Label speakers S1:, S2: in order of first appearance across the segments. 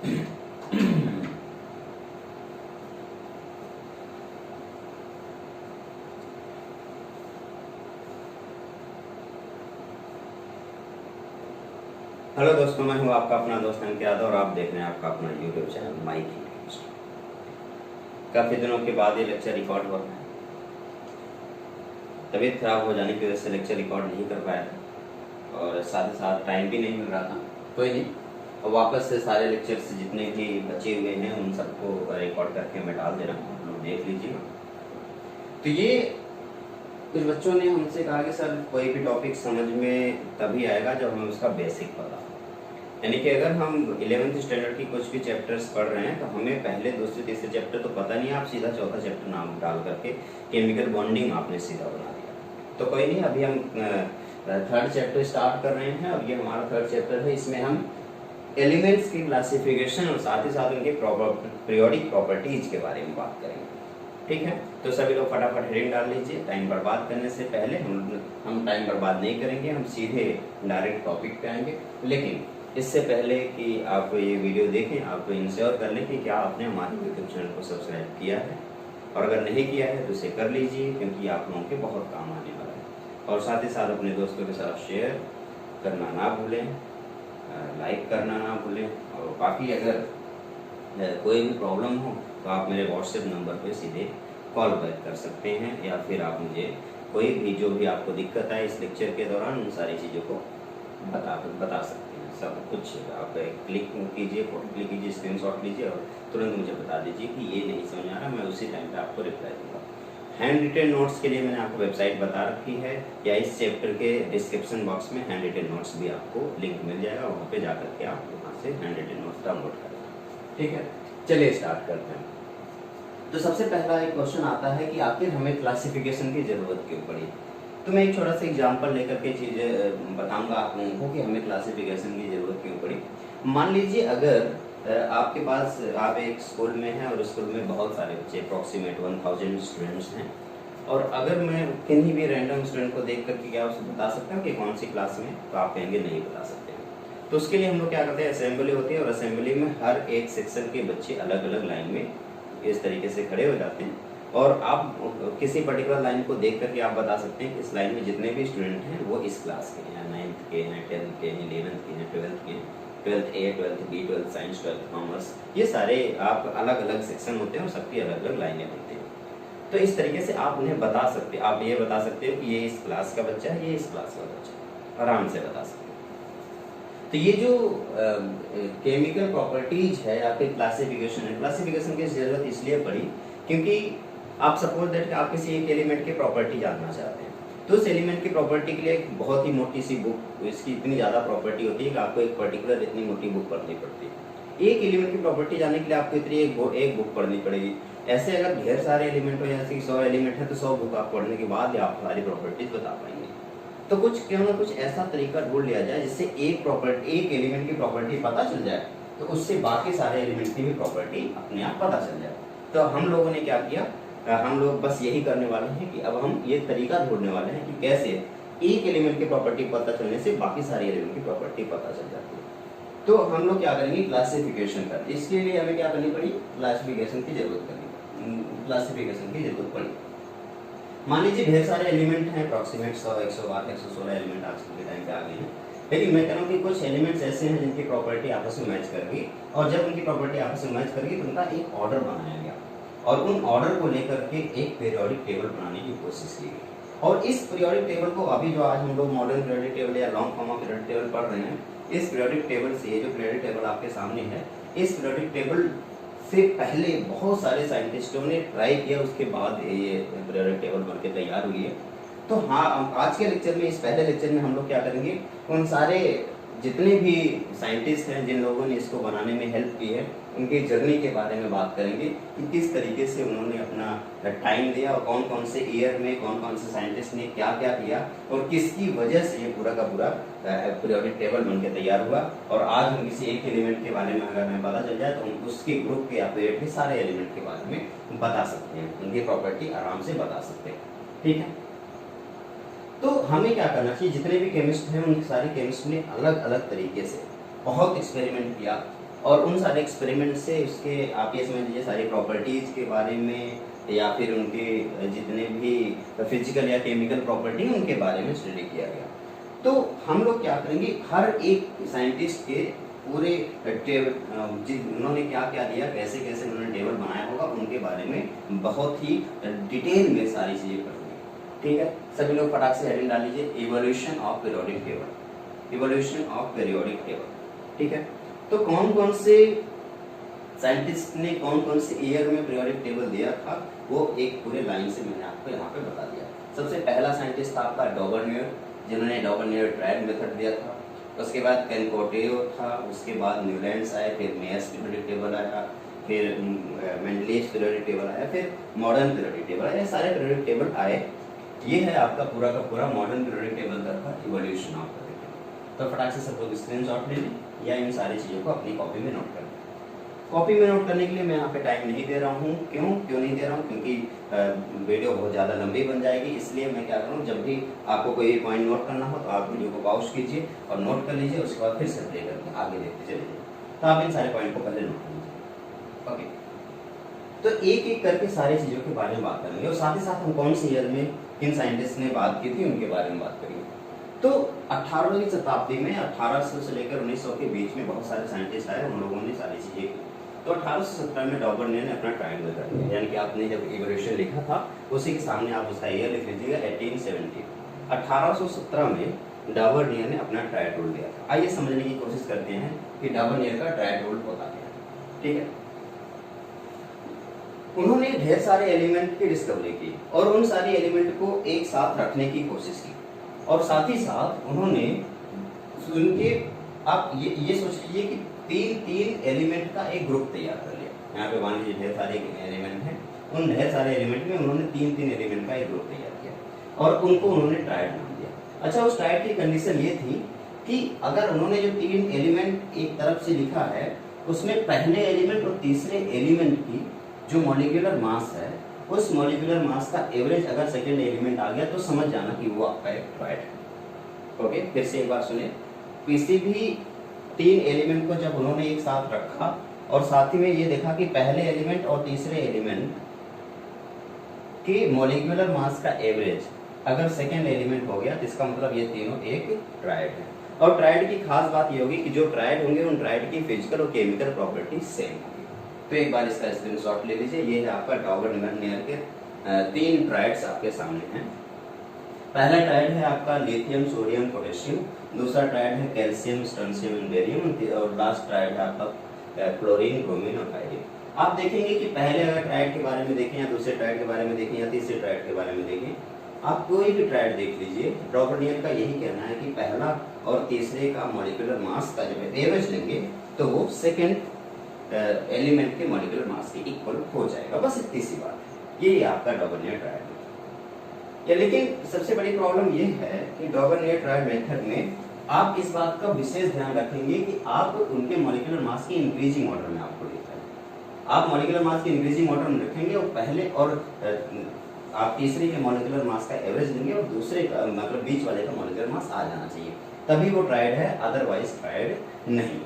S1: Hello दोस्तों, मैं हूं आपका अपना दोस्त अंकित यादव और आप देख रहे हैं आपका अपना यूट्यूब चैनल माई की। काफ़ी दिनों के बाद ये लेक्चर रिकॉर्ड हो रहा है। तबीयत खराब हो जाने की वजह से लेक्चर रिकॉर्ड नहीं कर पाया था और साथ ही साथ टाइम भी नहीं मिल रहा था। कोई नहीं, और वापस से सारे लेक्चर्स जितने भी बचे हुए हैं उन सबको रिकॉर्ड करके मैं डाल दे रहा हूँ, आप लोग देख लीजिएगा। तो ये कुछ बच्चों ने हमसे कहा कि सर कोई भी टॉपिक समझ में तभी आएगा जब हमें उसका बेसिक पता हो। यानी कि अगर हम 11th स्टैंडर्ड की कुछ भी चैप्टर्स पढ़ रहे हैं तो हमें पहले दूसरे तीसरे चैप्टर तो पता नहीं, आप सीधा चौथा चैप्टर नाम डाल करके केमिकल बॉन्डिंग आपने सीधा बना दिया। तो कोई नहीं, अभी हम थर्ड चैप्टर स्टार्ट कर रहे हैं। अब ये हमारा थर्ड चैप्टर है, इसमें हम एलिमेंट्स की क्लासिफिकेशन और साथ ही साथ उनके पीरियोडिक प्रॉपर्टीज के बारे में बात करेंगे। ठीक है, तो सभी लोग फटाफट हेडिंग डाल लीजिए। टाइम बर्बाद करने से पहले हम टाइम बर्बाद नहीं करेंगे, हम सीधे डायरेक्ट टॉपिक पे आएंगे। लेकिन इससे पहले कि आप ये वीडियो देखें, आप इंश्योर कर लें कि क्या आपने हमारे यूट्यूब चैनल को सब्सक्राइब किया है, और अगर नहीं किया है तो इसे कर लीजिए, क्योंकि आप लोगों के बहुत काम आने वाला है। और साथ ही साथ अपने दोस्तों के साथ शेयर करना ना भूलें, लाइक करना ना भूलें। और बाकी अगर कोई भी प्रॉब्लम हो तो आप मेरे व्हाट्सएप नंबर पे सीधे कॉल बैक कर सकते हैं, या फिर आप मुझे कोई भी जो भी आपको दिक्कत आए इस लेक्चर के दौरान उन सारी चीज़ों को बता सकते हैं। सब कुछ आप क्लिक कीजिए, फोटो क्लिक कीजिए, स्क्रीनशॉट लीजिए और तुरंत मुझे बता दीजिए कि ये नहीं समझ आ रहा, मैं उसी टाइम पे आपको रिप्लाई दूंगा। हैंड रिटेन नोट्स के लिए मैंने आपको वेबसाइट बता रखी है, या इस चैप्टर के डिस्क्रिप्शन बॉक्स में हैंड रिटेन नोट्स भी आपको लिंक मिल जाएगा, वहाँ पे जाकर के आप वहाँ से हैंड रिटेन नोट्स डाउनलोड कर लें। ठीक है, चलिए स्टार्ट करते हैं। तो सबसे पहला एक क्वेश्चन आता है कि आखिर हमें क्लासिफिकेशन की जरूरत क्यों पड़ी। तो मैं एक छोटा सा एग्जांपल लेकर के चीज़ें बताऊंगा आप लोगों को कि हमें क्लासिफिकेशन की जरूरत क्यों पड़ी। मान लीजिए अगर आपके पास आप एक स्कूल में हैं और स्कूल में बहुत सारे बच्चे, अप्रॉक्सीमेट 1000 स्टूडेंट्स हैं, और अगर मैं किन्हीं भी रैंडम स्टूडेंट को देख करके क्या उसे बता सकता हूँ कि कौन सी क्लास में, तो आप कहेंगे नहीं बता सकते हैं। तो उसके लिए हम लोग क्या करते हैं, असेंबली होती है, और असेंबली में हर एक सेक्शन के बच्चे अलग अलग लाइन में इस तरीके से खड़े हो जाते हैं, और आप किसी पर्टिकुलर लाइन को देख करके आप बता सकते हैं कि इस लाइन में जितने भी स्टूडेंट हैं वो इस क्लास के हैं, 9th के हैं, 10th के हैं, 11th के हैं, 12th के हैं, 12th A, 12th B, 12th science, 12th commerce, ये सारे आप अलग अलग सेक्शन होते हैं और सबकी अलग अलग लाइनें होती हैं। तो इस तरीके से आप उन्हें बता सकते हैं, आप ये बता सकते हो कि ये इस क्लास का बच्चा है, ये इस क्लास का बच्चा है, आराम से बता सकते हैं। तो ये जो केमिकल प्रॉपर्टीज है या फिर क्लासिफिकेशन है, क्लासिफिकेशन की जरूरत इसलिए पड़ी क्योंकि आप सपोज दैट आप किसी एक एलिमेंट की प्रॉपर्टी जानना चाहते हैं, तो उस एलिमेंट की प्रॉपर्टी के लिए एक बहुत ही मोटी सी बुक, इसकी इतनी ज़्यादा प्रॉपर्टी होती है कि आपको एक पर्टिकुलर इतनी मोटी बुक पढ़नी पड़ती है। एक एलिमेंट की प्रॉपर्टी जानने के लिए आपको इतनी एक बुक पढ़नी पड़ेगी। ऐसे अगर ढेर सारे एलिमेंट हो, जैसे 100 एलिमेंट है तो 100 बुक आप पढ़ने के बाद ही आप सारी प्रॉपर्टीज बता पाएंगे। तो क्यों ना कुछ ऐसा तरीका ढूंढ लिया जाए जिससे एक एलिमेंट की प्रॉपर्टी पता चल जाए, तो उससे बाकी सारे एलिमेंट की भी प्रॉपर्टी अपने आप पता चल जाए। तो हम लोगों ने क्या किया, हम लोग बस यही करने वाले हैं कि अब हम ये तरीका ढूंढने वाले हैं कि कैसे एक एलिमेंट की प्रॉपर्टी पता चलने से बाकी सारी एलिमेंट की प्रॉपर्टी पता चल जाती है। तो हम लोग क्या करेंगे, क्लासिफिकेशन करते हैं। इसके लिए हमें क्या करनी पड़ी, क्लासिफिकेशन की जरूरत पड़ी। मान लीजिए ढेर सारे एलिमेंट हैं, अप्रॉक्सीमेट 100, 108, 116 एलिमेंट आज के टाइम पे आ गए हैं। लेकिन मैं कह रहा हूँ कि कुछ एलिमेंट्स ऐसे हैं जिनकी प्रॉपर्टी आपस में मैच करेगी, और जब उनकी प्रॉपर्टी आपस में मैच करेगी तो उनका एक ऑर्डर बनाया गया, और उन ऑर्डर को लेकर के एक पीरियोडिक टेबल बनाने की कोशिश की गई। और इस पीरियोडिक टेबल को अभी जो आज हम लोग मॉडर्न पीरियोडिक टेबल या long form of periodic table पढ़ रहे हैं, इस पीरियोडिक टेबल से, ये जो पीरियोडिक टेबल आपके सामने है, इस पीरियोडिक टेबल से पहले बहुत सारे साइंटिस्टों ने ट्राई किया, उसके बाद ये पीरियोडिक टेबल बनके तैयार हुई है। तो हाँ, आज के लेक्चर में, इस पहले लेक्चर में हम लोग क्या करेंगे, उन सारे जितने भी साइंटिस्ट हैं जिन लोगों ने इसको बनाने में हेल्प की है, उनकी जर्नी के बारे में बात करेंगे कि किस तरीके से उन्होंने अपना टाइम दिया, और कौन कौन से ईयर में कौन कौन से साइंटिस्ट ने क्या क्या किया, और किसकी वजह से ये पूरा का पूरा पीरियोडिक टेबल बनके तैयार हुआ। और आज हम किसी एक एलिमेंट के बारे में अगर हमें पता चल जाए तो हम उसके ग्रुप के या पीरियड के सारे एलिमेंट के बारे में बता सकते हैं, उनकी प्रॉपर्टी आराम से बता सकते हैं। ठीक है, तो हमें क्या करना चाहिए, जितने भी केमिस्ट हैं उन सारे केमिस्ट ने अलग अलग तरीके से बहुत एक्सपेरिमेंट किया, और उन सारे एक्सपेरिमेंट से उसके आप ये समझ लीजिए सारी प्रॉपर्टीज़ के बारे में या फिर उनके जितने भी फिजिकल या केमिकल प्रॉपर्टी उनके बारे में स्टडी किया गया। तो हम लोग क्या करेंगे, हर एक साइंटिस्ट के पूरे उन्होंने क्या क्या दिया, कैसे कैसे उन्होंने टेबल बनाया होगा, उनके बारे में बहुत ही डिटेल में सारी चीज़ें पढ़ेंगे। ठीक है, सभी लोग फटाक से हेडिंग डाल लीजिए, evolution of periodic table, evolution of periodic table. ठीक है, तो कौन कौन से साइंटिस्ट ने कौन कौन से ईयर में पीरियोडिक टेबल दिया था, वो एक पूरे लाइन से मैंने आपको यहाँ पे बता दिया। सबसे पहला साइंटिस्ट था आपका डॉबरनियर, जिन्होंने डॉबरनियर ट्रायड मेथड दिया था। उसके बाद कैनकोटेयो था, उसके बाद न्यूलैंड्स आए, फिर मेयर्स पीरियोडिक टेबल आया, फिर मेंडलीव पीरियोडिक टेबल आया, फिर मॉडर्न पीरियोडिक टेबल आया। सारे पीरियोडिक टेबल आए। ये है आपका पूरा का पूरा मॉडर्न पीरियोडिक टेबल का इवोल्यूशन ऑफ पीरियोडिक टेबल। तो फटाक से सब लोग स्क्रीनशॉट ले लें या इन सारी चीज़ों को अपनी कॉपी में नोट कर लें। कॉपी में नोट करने के लिए मैं यहाँ पे टाइम नहीं दे रहा हूँ। क्यों नहीं दे रहा हूँ? क्योंकि वीडियो बहुत ज़्यादा लंबी बन जाएगी, इसलिए मैं क्या करूँ, जब भी आपको कोई पॉइंट नोट करना हो तो आप वीडियो को पॉज कीजिए और नोट कर लीजिए, उसके बाद फिर से प्ले करके आगे देखते चलिए। तो आप इन सारे पॉइंट को पहले नोट कर लीजिए। ओके, तो एक एक करके सारी चीज़ों के बारे में बात करेंगे और साथ ही साथ हम कौन सी ईयर में किन साइंटिस्ट ने बात की थी उनके बारे में बात करेंगे। तो 18वीं शताब्दी में 1800 से लेकर 1900 के बीच में बहुत सारे साइंटिस्ट आए, उन लोगों ने सारी चीज़ें की। तो 1817 में डॉबरनियर ने अपना ट्रायंगल कर दिया, यानी कि आपने जब इवोल्यूशन लिखा था उसी के सामने आप उसका ईयर लिख लीजिएगा 1870। 1817 में डॉबरनियर ने अपना ट्रायड रूल दिया था। आइए समझने की कोशिश करते हैं कि डॉबरनियर का ट्रायड रूल होता क्या है। ठीक है, उन्होंने ढेर सारे एलिमेंट की डिस्कवरी की और उन सारे एलिमेंट को एक साथ रखने की कोशिश की, और साथ ही साथ उन्होंने उनके, आप ये सोच लीजिए कि तीन एलिमेंट का एक ग्रुप तैयार कर लिया। यहाँ पे मान लीजिए ढेर सारे एलिमेंट हैं, उन ढेर सारे एलिमेंट में उन्होंने तीन एलिमेंट का एक ग्रुप तैयार किया और उनको उन्होंने ट्रायड नाम दिया। अच्छा, उस ट्रायड की कंडीशन ये थी कि अगर उन्होंने जो तीन एलिमेंट एक तरफ से लिखा है, उसमें पहले एलिमेंट और तीसरे एलिमेंट की जो मॉलिक्यूलर मास है, उस मॉलिक्यूलर मास का एवरेज अगर सेकेंड एलिमेंट आ गया तो समझ जाना कि वो आपका एक ट्रायड है। ओके, फिर से एक बार सुने, किसी भी तीन एलिमेंट को जब उन्होंने एक साथ रखा और साथ ही में ये देखा कि पहले एलिमेंट और तीसरे एलिमेंट के मॉलिक्यूलर मास का एवरेज अगर सेकेंड एलिमेंट हो गया तो इसका मतलब ये तीनों एक ट्रायड है। और ट्रायड की खास बात ये होगी कि जो ट्रायड होंगे उन ट्रायड की फिजिकल और केमिकल प्रॉपर्टी सेम होगी। तो एक बार इसका स्क्रीनशॉट ले लीजिए। ये है आपका डॉबरनियर के तीन ट्रायड्स आपके सामने हैं। पहला ट्रायड है आपका लिथियम सोडियम पोटेशियम, दूसरा ट्रायड है कैल्शियम स्ट्रोंशियम एंड बेरियम, और लास्ट ट्रायड है आपका क्लोरीन ब्रोमीन और आयोडीन। आप देखेंगे कि पहले अगर ट्रायड के बारे में देखें या दूसरे ट्रायड के बारे में देखें या तीसरे ट्रायड के बारे में देखें, आप कोई भी ट्रायड देख लीजिए, डॉबरनियर का यही कहना है कि पहला और तीसरे का मॉलिक्यूलर मास का जब एवरेज लेंगे तो वो सेकेंड एलिमेंट के मॉलिक्यूलर मास के इक्वल हो जाएगा। बस इतनी सी बात है, ये आपका डॉबरनियर ट्रायड है। लेकिन सबसे बड़ी प्रॉब्लम ये है कि डॉबरनियर ट्रायड मेथड में आप इस बात का विशेष ध्यान रखेंगे कि आप उनके मॉलिक्यूलर मास की इंक्रीजिंग ऑर्डर में आपको लिखा है। आप मॉलिक्यूलर मास की इंक्रीजिंग ऑर्डर में रखेंगे और पहले और आप तीसरे के मॉलिक्यूलर मास का एवरेज लेंगे और दूसरे का मतलब बीच वाले का मॉलिक्यूलर मास आ जाना चाहिए, तभी वो ट्रायड है, अदरवाइज ट्रायड नहीं।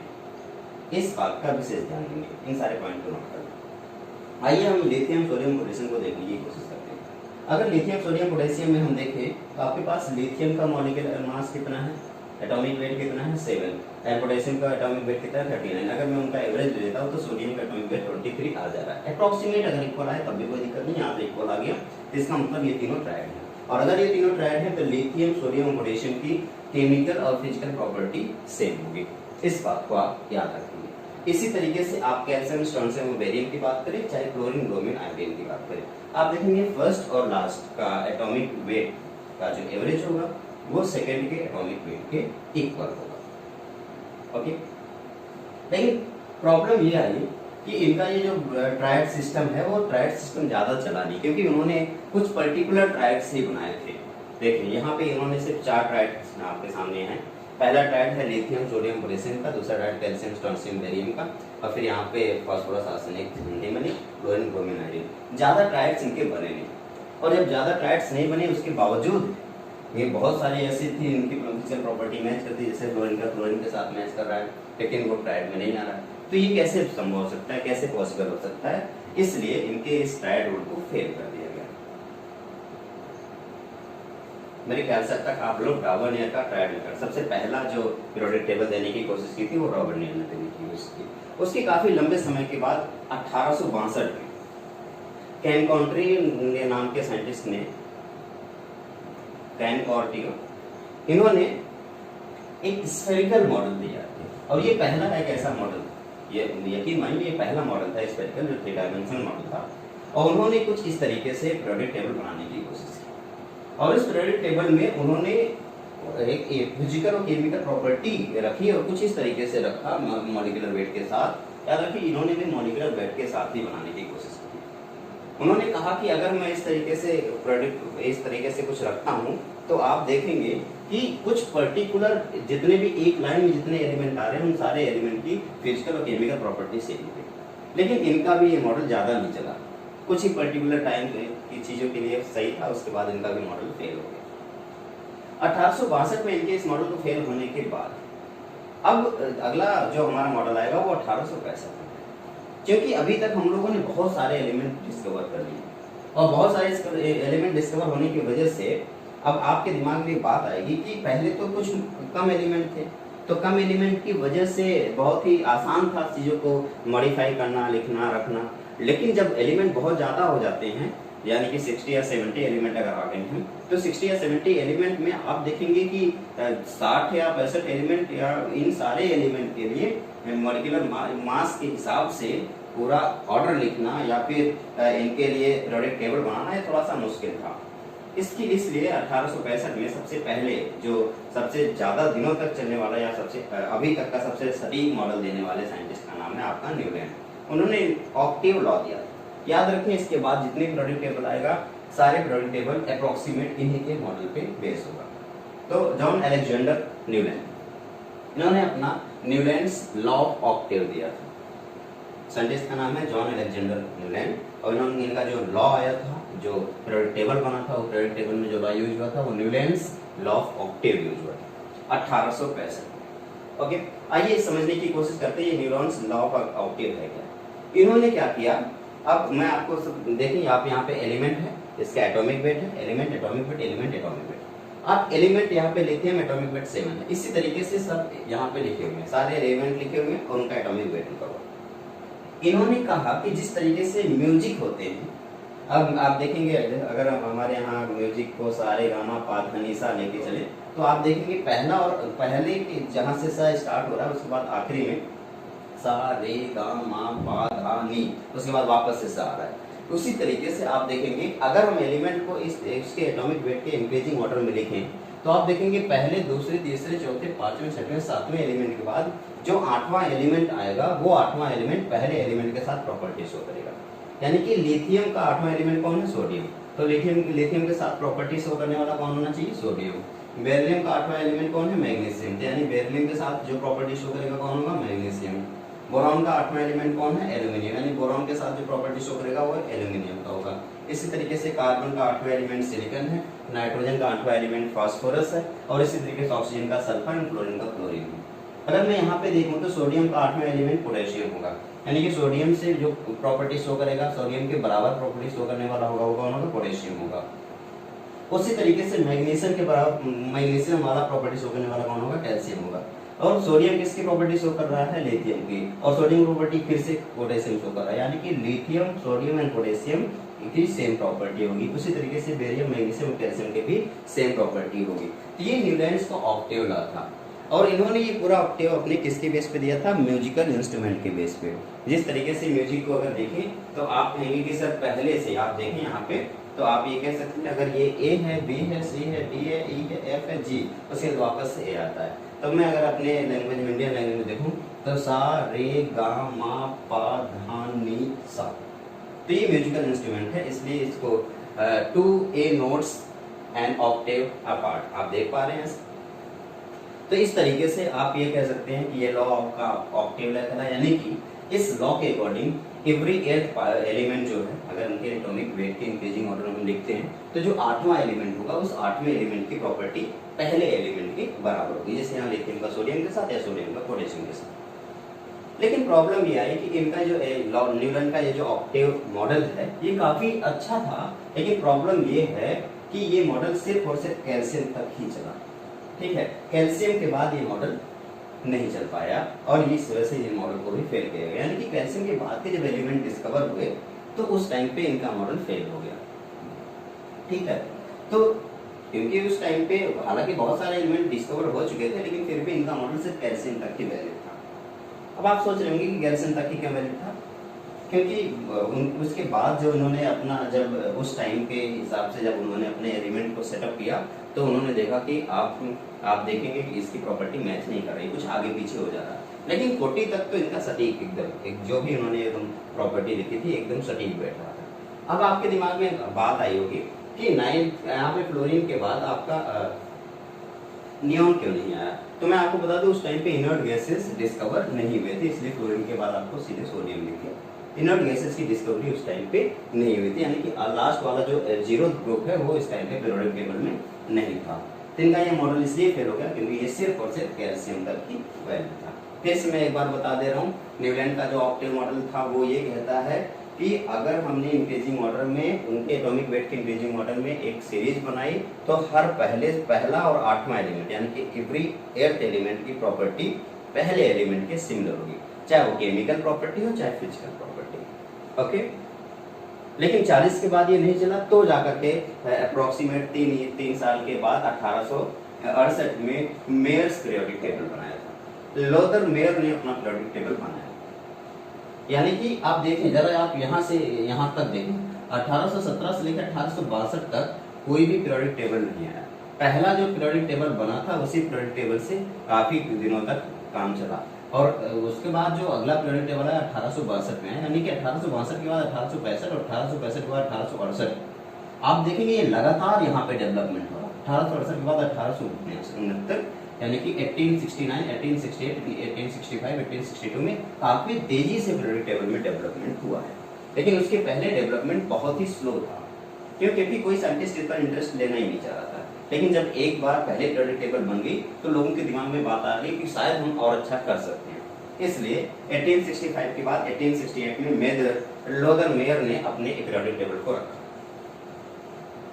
S1: इस बात का विशेष ध्यान देंगे, इन सारे पॉइंट को नोट कर। आइए हम लिथियम सोडियम पोटेशियम को देखने की कोशिश करते हैं। अगर लिथियम सोडियम पोटेशियम में हम देखें तो आपके पास लिथियम का मॉलिक्यूलर मास कितना है, एटॉमिक वेट कितना है 7, एंड पोटेशियम का एटॉमिक वेट कितना है 39। अगर मैं उनका एवरेज ले लेता हूं तो सोडियम का एटॉमिक वेट 23 आ जा रहा है। अप्रॉक्सीमेट अगर इक्वल आए तब भी कोई दिक्कत नहीं, यहाँ पे इक्वल आ गया तो इसका मतलब ये तीनों ट्रायड है। और अगर ये तीनों ट्रायड है तो लिथियम सोडियम और पोटेशियम की केमिकल और फिजिकल प्रॉपर्टी सेम होगी। इस बात को आप याद रखेंगे। इसी तरीके से आप कैल्शियम स्ट्रोंशियम और बेरियम की बात करें, चाहे क्लोरीन ब्रोमीन आयोडीन की बात करें, आप देखेंगे फर्स्ट और लास्ट का एटॉमिक वेट का जो एवरेज होगा वो सेकेंड के एटॉमिक वेट के इक्वल होगा। ओके, लेकिन प्रॉब्लम ये आई कि इनका ये जो ट्रायड सिस्टम है वो ट्रायड सिस्टम ज्यादा चला नहीं, क्योंकि उन्होंने कुछ पर्टिकुलर ट्रायड्स ही बनाए थे। देखिए यहाँ पे इन्होंने सिर्फ 4 ट्रायड्स आपके सामने हैं। पहला ट्रायड है लिथियम सोडियम पोटेशियम का, दूसरा ट्रायड कैल्शियम स्ट्रोंशियम बेरियम का, और फिर यहाँ पे phosphorus arsenic antimony chlorine bromine iodine. ज्यादा ट्रायड्स इनके बने नहीं, और जब ज्यादा ट्रायड्स नहीं बने उसके बावजूद ये बहुत सारे ऐसी थी इनकी फिजिकल प्रॉपर्टी मैच करती है, जैसे क्लोरीन का क्लोरीन के साथ मैच कर रहा है लेकिन वो ट्रायड में नहीं आ रहा है। तो ये कैसे संभव हो सकता है, कैसे पॉसिबल हो सकता है? इसलिए इनके इस ट्रायड रूल को फेल कर दिया गया। मेरे ख्याल से अब तक आप लोग रॉबर्ट-नियल का ट्रायड मेथड, सबसे पहला जो पीरियोडिक टेबल देने की कोशिश की थी वो रॉबर्ट-नियल ने देने की कोशिश की। उसके काफी लंबे समय के बाद 1862 में कैनकॉर्टी नाम के साइंटिस्ट ने, कैनकॉर्टी, इन्होंने एक स्फेरिकल मॉडल दिया और ये पहला एक ऐसा मॉडल, ये यकीन मानिए ये पहला मॉडल था स्फेरिकल जो 3 डायमेंशनल मॉडल था। और उन्होंने कुछ इस तरीके से पीरियोडिक टेबल बनाने की कोशिश की और इस पीरियोडिक टेबल में उन्होंने एक फिजिकल और केमिकल प्रॉपर्टी रखी और कुछ इस तरीके से रखा मॉलिक्यूलर वेट के साथ। याद रखिए इन्होंने भी मॉलिक्यूलर वेट के साथ ही बनाने की कोशिश की। उन्होंने कहा कि अगर मैं इस तरीके से कुछ रखता हूँ तो आप देखेंगे कि कुछ पर्टिकुलर जितने भी एक लाइन में जितने एलिमेंट आ रहे हैं उन सारे एलिमेंट की फिजिकल और केमिकल प्रॉपर्टी सेम है। लेकिन इनका भी ये मॉडल ज़्यादा नहीं चला, कुछ ही पर्टिकुलर टाइम की चीज़ों के लिए सही था, उसके बाद इनका भी मॉडल फेल हो गया। 1862 में इनके इस मॉडल को फेल होने के बाद अब अगला जो हमारा मॉडल आएगा वो 1865 में, क्योंकि अभी तक हम लोगों ने बहुत सारे एलिमेंट डिस्कवर कर लिए और बहुत सारे एलिमेंट डिस्कवर होने की वजह से अब आपके दिमाग में बात आएगी कि पहले तो कुछ कम एलिमेंट थे, तो कम एलिमेंट की वजह से बहुत ही आसान था चीज़ों को मॉडिफाई करना, लिखना, रखना। लेकिन जब एलिमेंट बहुत ज़्यादा हो जाते हैं, यानी कि 60 या 70 एलिमेंट अगर आ गए हैं, तो 60 या 70 एलिमेंट में आप देखेंगे कि 60 या 65 एलिमेंट या इन सारे एलिमेंट के लिए मॉलिक्यूलर मास के हिसाब से पूरा ऑर्डर लिखना या फिर इनके लिए पीरियोडिक टेबल बनाना ये थोड़ा सा मुश्किल था। इसलिए 1865 में सबसे पहले जो सबसे ज़्यादा दिनों तक चलने वाला या सबसे अभी तक का सबसे सटीक मॉडल देने वाले साइंटिस्ट का नाम है आपका न्यूलैंड। उन्होंने ऑक्टेव लॉ दिया। याद रखें इसके बाद जितने पीरियोडिक टेबल आएगा सारे पीरियोडिक टेबल अप्रोक्सीमेट इन्हीं के मॉडल पे बेस होगा। तो जॉन अलेक्जेंडर न्यूलैंड, इन्होंने अपना न्यूलैंड्स लॉ ऑफ ऑक्टेव दिया था। साइंटिस्ट का नाम है जॉन अलेक्जेंडर न्यूलैंड और इन्होंने इनका जो लॉ आया था, जो पीरियोडिक टेबल बना था, वो पीरियोडिक टेबल में जो लॉ यूज हुआ था वो Newlands law of Octave use हुआ था 1865। ओके, आइए समझने की कोशिश करते हैं ये न्यूलैंड्स लॉ ऑफ ऑक्टेव है क्या। इन्होंने क्या किया, अब मैं आपको सब देखें, आप यहाँ पे एलिमेंट है, इसका एटॉमिक वेट है, element atomic weight, element atomic weight. आप एलिमेंट यहाँ पे लिथियम एटॉमिक वेट 7 है। इसी तरीके से सब यहाँ पे लिखे हुए हैं, सारे एलिमेंट लिखे हुए हैं और उनका एटॉमिक वेट लिखा हुआ। इन्होंने कहा कि जिस तरीके से म्यूजिक होते हैं, अब आप देखेंगे अगर हम हमारे यहाँ म्यूजिक को सारे गामा पा धा नी सा लेके चले तो आप देखेंगे पहला और पहले जहाँ से सा स्टार्ट हो रहा है उसके बाद आखिरी में सा रे गा मा पा धा नी, उसके बाद वापस से सा आ रहा है। उसी तरीके से आप देखेंगे अगर हम एलिमेंट को इसके एटॉमिक वेट के इंक्रीजिंग ऑर्डर में लिखें तो आप देखेंगे पहले, दूसरे, तीसरे, चौथे, पांचवें, छठवें, सातवें एलिमेंट के बाद जो 8वां एलिमेंट आएगा वो 8वां एलिमेंट पहले एलिमेंट के साथ प्रॉपर्टी शो करेगा। यानी कि लिथियम का 8वां एलिमेंट कौन है? सोडियम। तो लिथियम के साथ प्रॉपर्टी शो करने वाला कौन होना चाहिए? सोडियम। बेरिलियम का 8वां एलिमेंट कौन है? मैग्नीशियम। यानी बेरिलियम के साथ जो प्रॉपर्टी शो करेगा कौन होगा? मैग्नीशियम। बोरॉन का 8वां एलिमेंट कौन है? एल्यूमिनियम। यानी बोरॉन के साथ जो प्रॉपर्टी शो करेगा वो एल्यूमिनियम का होगा। इसी तरीके से कार्बन का 8वां एलिमेंट सिलिकॉन है, नाइट्रोजन का 8वां एलिमेंट फास्फोरस है और इसी तरीके से ऑक्सीजन का सल्फर और क्लोरीन का क्लोरीन है। अगर मैं यहाँ पे देखूँ तो सोडियम का 8वां एलिमेंट पोटेशियम होगा। यानी कि सोडियम से जो प्रॉपर्टी शो करेगा, सोडियम के बराबर प्रॉपर्टी शो करने वाला होगा वो कौन होगा? पोटेशियम होगा। उसी तरीके से मैग्नीशियम के बराबर, मैग्नीशियम वाला प्रॉपर्टी शो करने वाला कौन होगा? कैल्शियम होगा। और सोडियम किसकी प्रॉपर्टी शो कर रहा है? लिथियम की। और सोडियम प्रॉपर्टी फिर से पोटेशियम शो कर रहा है। यानी कि लिथियम, सोडियम एंड पोटेशियम की सेम प्रॉपर्टी होगी। उसी तरीके से बेरियम, मैग्नीशियम और कैल्शियम की भी सेम प्रॉपर्टी होगी। तो ये न्यूलैंड्स का ऑक्टेव लॉ था और इन्होंने ये पूरा ऑक्टेव अपने किसके बेस पे दिया था? म्यूजिकल इंस्ट्रूमेंट के बेस पे। जिस तरीके से म्यूजिक को अगर देखें तो आप कहेंगे कि सर पहले से आप देखें यहाँ पे तो आप ये कह सकते हैं अगर ये ए है, बी है, सी है, डी है, ई है, एफ है, जी, उसके बाद वापस से ए आता है। तो मैं अगर अपने लैंग्वेज में, इंडियन लैंग्वेज में देखूँ तो सा रे गा मा पा धा नी सा। तो ये म्यूजिकल इंस्ट्रूमेंट है, इसलिए इसको 2 A notes and Octave apart आप देख पा रहे हैं। तो इस तरीके से आप ये कह सकते हैं कि ये लॉ का ऑक्टेव लॉ था। यानी कि इस लॉ के अकॉर्डिंग एवरी 8th एलिमेंट जो है अगर उनके एटॉमिक वेट के इंक्रीजिंग ऑर्डर में लिखते हैं तो जो 8वां एलिमेंट होगा उस 8वें एलिमेंट की प्रॉपर्टी पहले एलिमेंट के बराबर होगी। जैसे यहाँ लिथियम का सोडियम के साथ या सोडियम का पोटेशियम के साथ। लेकिन प्रॉब्लम ये आई कि इनका जो न्यूटन का ये जो ऑक्टेव मॉडल है ये काफी अच्छा था, लेकिन प्रॉब्लम ये है कि ये मॉडल सिर्फ और सिर्फ कैल्शियम तक ही चला। ठीक है, कैल्शियम के बाद ये मॉडल नहीं चल पाया और इस वजह से ये मॉडल को भी फेल किया गया। यानी कि कैल्शियम के बाद के जब एलिमेंट डिस्कवर हुए तो उस टाइम पे इनका मॉडल फेल हो गया। ठीक है, तो क्योंकि उस टाइम पे हालांकि बहुत सारे एलिमेंट डिस्कवर हो चुके थे, लेकिन फिर भी इनका मॉडल सिर्फ कैल्शियम तक ही वैलिड था। अब आप सोच रहे होंगे कि कैल्शियम तक ही क्यों वैलिड था, क्योंकि उसके बाद जो उन्होंने अपना जब उस टाइम के हिसाब से जब उन्होंने अपने एलिमेंट को सेटअप किया तो उन्होंने देखा कि आप देखेंगे कि इसकी प्रॉपर्टी मैच नहीं कर रही, कुछ आगे पीछे हो जा रहा है। लेकिन 40 तक तो इनका सटीक एकदम एक जो भी उन्होंने एकदम प्रॉपर्टी लिखी थी एकदम सटीक बैठ रहा था। अब आपके दिमाग में बात आई होगी कि यहाँ पे फ्लोरीन के बाद आपका नियॉन क्यों नहीं आया। तो मैं आपको बता दूं उस टाइम पे इनर्ट गैसेस डिस्कवर नहीं हुए थे, इसलिए फ्लोरीन के बाद आपको सीधे सोडियम लिख दिया। इनर्ट गैसेस की डिस्कवरी उस टाइम पे नहीं हुई थी, यानी कि लास्ट वाला जो 0th ग्रुप है वो इस टाइम पे पीरियोडिक टेबल में नहीं था। तो इनका ये मॉडल इसलिए फेल हो गया क्योंकि ये सिर्फ और सिर्फ कैल्शियम तक ही वैल्यू था। फिर से मैं एक बार बता दे रहा हूँ, न्यूलैंड का जो ऑक्टेव मॉडल था वो ये कहता है कि अगर हमने इंक्रीजिंग ऑर्डर में उनके एटॉमिक वेट के इंक्रीजिंग ऑर्डर में एक सीरीज बनाई तो हर पहला और 8वां एलिमेंट यानी कि एवरी 8th एलिमेंट की प्रॉपर्टी पहले एलिमेंट के सिमिलर होगी, चाहे वो केमिकल प्रॉपर्टी हो चाहे फिजिकल प्रॉपर्टी। ओके, लेकिन 40 के बाद ये नहीं चला, तो जाकर के अप्रोक्सीमेट 3 साल के बाद 1868 में मेयर्स पीरियोडिक टेबल बनाया था। लोथर मेयर ने अपना पीरियोडिक टेबल बनाया। यानी कि आप देखें जरा, आप यहाँ से यहाँ तक देखें, 1817 से लेकर 1862 तक कोई भी पीरियोडिक टेबल नहीं आया। पहला जो पीरियोडिक टेबल बना था उसी पीरियोडिक टेबल से काफी दिनों तक काम चला, और उसके बाद जो अगला पीरियोडिक टेबल है 1862 में है, यानी कि 1862 के बाद 1865 और 1865 के बाद 1868। आप देखेंगे ये लगातार यहाँ पे डेवलपमेंट हो रहा है। 1868 के बाद 1869 यानी कि 1869, 1868, 1865, 1862 में काफी तेजी से पीरियोडिक टेबल में डेवलपमेंट हुआ है। लेकिन उसके पहले डेवलपमेंट बहुत ही स्लो था, क्योंकि कोई साइंटिस्ट इस पर इंटरेस्ट लेना ही नहीं चाह रहा था। लेकिन जब एक बार पहले पीरियोडिक टेबल बन गई तो लोगों के दिमाग में बात आ गई कि शायद हम और अच्छा कर सकते हैं। इसलिए 1865 के बाद 1868 में लोथर मेयर ने अपने पीरियोडिक टेबल को रखा।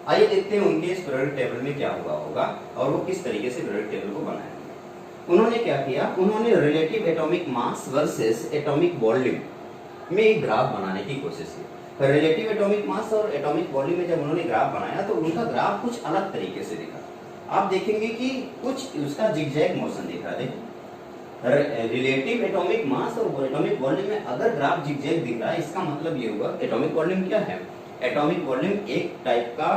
S1: आइए देखते हैं उनके इस पीरियोडिक टेबल में क्या हुआ होगा और वो किस तरीके से पीरियोडिक टेबल को बनाएंगे। उन्होंने क्या किया, उन्होंने relative atomic mass versus atomic volume में एक ग्राफ बनाने की कोशिश की। रिलेटिव एटॉमिक मास और एटॉमिक वॉल्यूम में जब उन्होंने ग्राफ बनाया तो उनका ग्राफ कुछ अलग तरीके से दिखा। आप देखेंगे कि कुछ उसका जिगजैग मोशन दिख रहा है। रिलेटिव एटॉमिक मास और एटॉमिक वॉल्यूम में अगर ग्राफ जिगजैग दिख रहा है, इसका मतलब ये हुआ एटॉमिक वॉल्यूम क्या है। एटॉमिक वॉल्यूम एक टाइप का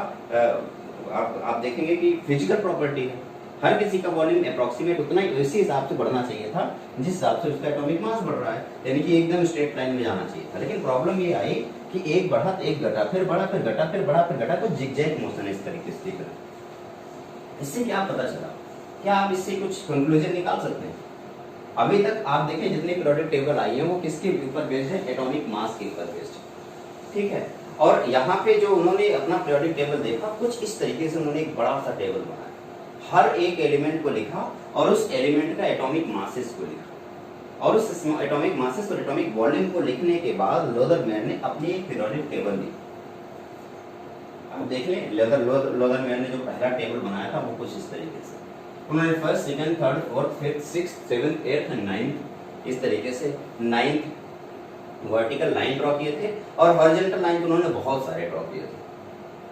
S1: आप देखेंगे कि फिजिकल प्रॉपर्टी है। हर किसी का वॉल्यूम अप्रोक्सीमेट उतना ही उसी हिसाब से बढ़ना चाहिए था जिस हिसाब से उसका एटॉमिक मास बढ़ रहा है, यानी कि एकदम स्ट्रेट लाइन में जाना चाहिए था। लेकिन प्रॉब्लम ये आई कि एक बढ़ा तो एक घटा, फिर बढ़ा फिर घटा, फिर बढ़ा फिर घटा, तो जिगजैग मोशन इस तरीके से दिख रहा है। इससे क्या पता चला, क्या आप इससे कुछ कंक्लूजन निकाल सकते हैं? अभी तक आप देखें जितने पीरियोडिक टेबल आई है वो किसके ऊपर बेस्ड है, एटॉमिक मास के ऊपर बेस्ड है। ठीक है, और यहाँ पे जो उन्होंने अपना पीरियोडिक टेबल देखा कुछ इस तरीके से उन्होंने एक बड़ा सा टेबल बनाया, हर एक एलिमेंट को लिखा और उस एलिमेंट का एटॉमिक मासेस को लिखा, और उस एटॉमिक मासेस और एटॉमिक वॉल्यूम को लिखने के बाद लोथर मेयर ने अपनी एक पीरियोडिक टेबल ली। आप देख लें लोथर मेयर ने जो पहला टेबल बनाया था वो कुछ इस तरीके से, उन्होंने first, second, third, fourth, fifth, sixth, seventh, eighth and ninth इस तरीके से 9th वर्टिकल लाइन ड्रॉ किए थे और हॉरिजॉन्टल लाइन उन्होंने बहुत सारे ड्रॉ किए थे।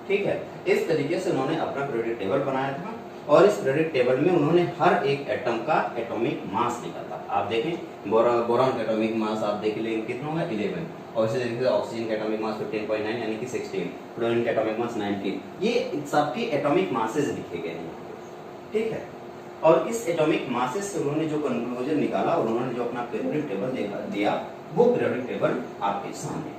S1: ठीक है, इस तरीके से उन्होंने अपना पीरियोडिक टेबल बनाया था और इस पीरियोडिक टेबल में उन्होंने हर एक एटम का एटॉमिक मास लिखा था। आप देखें बोरॉन का एटॉमिक मास आप देख लेंगे कितना होगा 11, और इसी तरीके से ऑक्सीजन का एटॉमिक मास 15.9 यानी कि 16, फ्लोरीन का एटॉमिक मास 19। ये सबके एटॉमिक मासेस लिखे गए हैं। ठीक है, और इस एटॉमिक मासेस से उन्होंने जो कंक्लूजन निकाला और उन्होंने जो अपना पीरियोडिक टेबल दिया वो पीरियोडिक टेबल आपके सामने।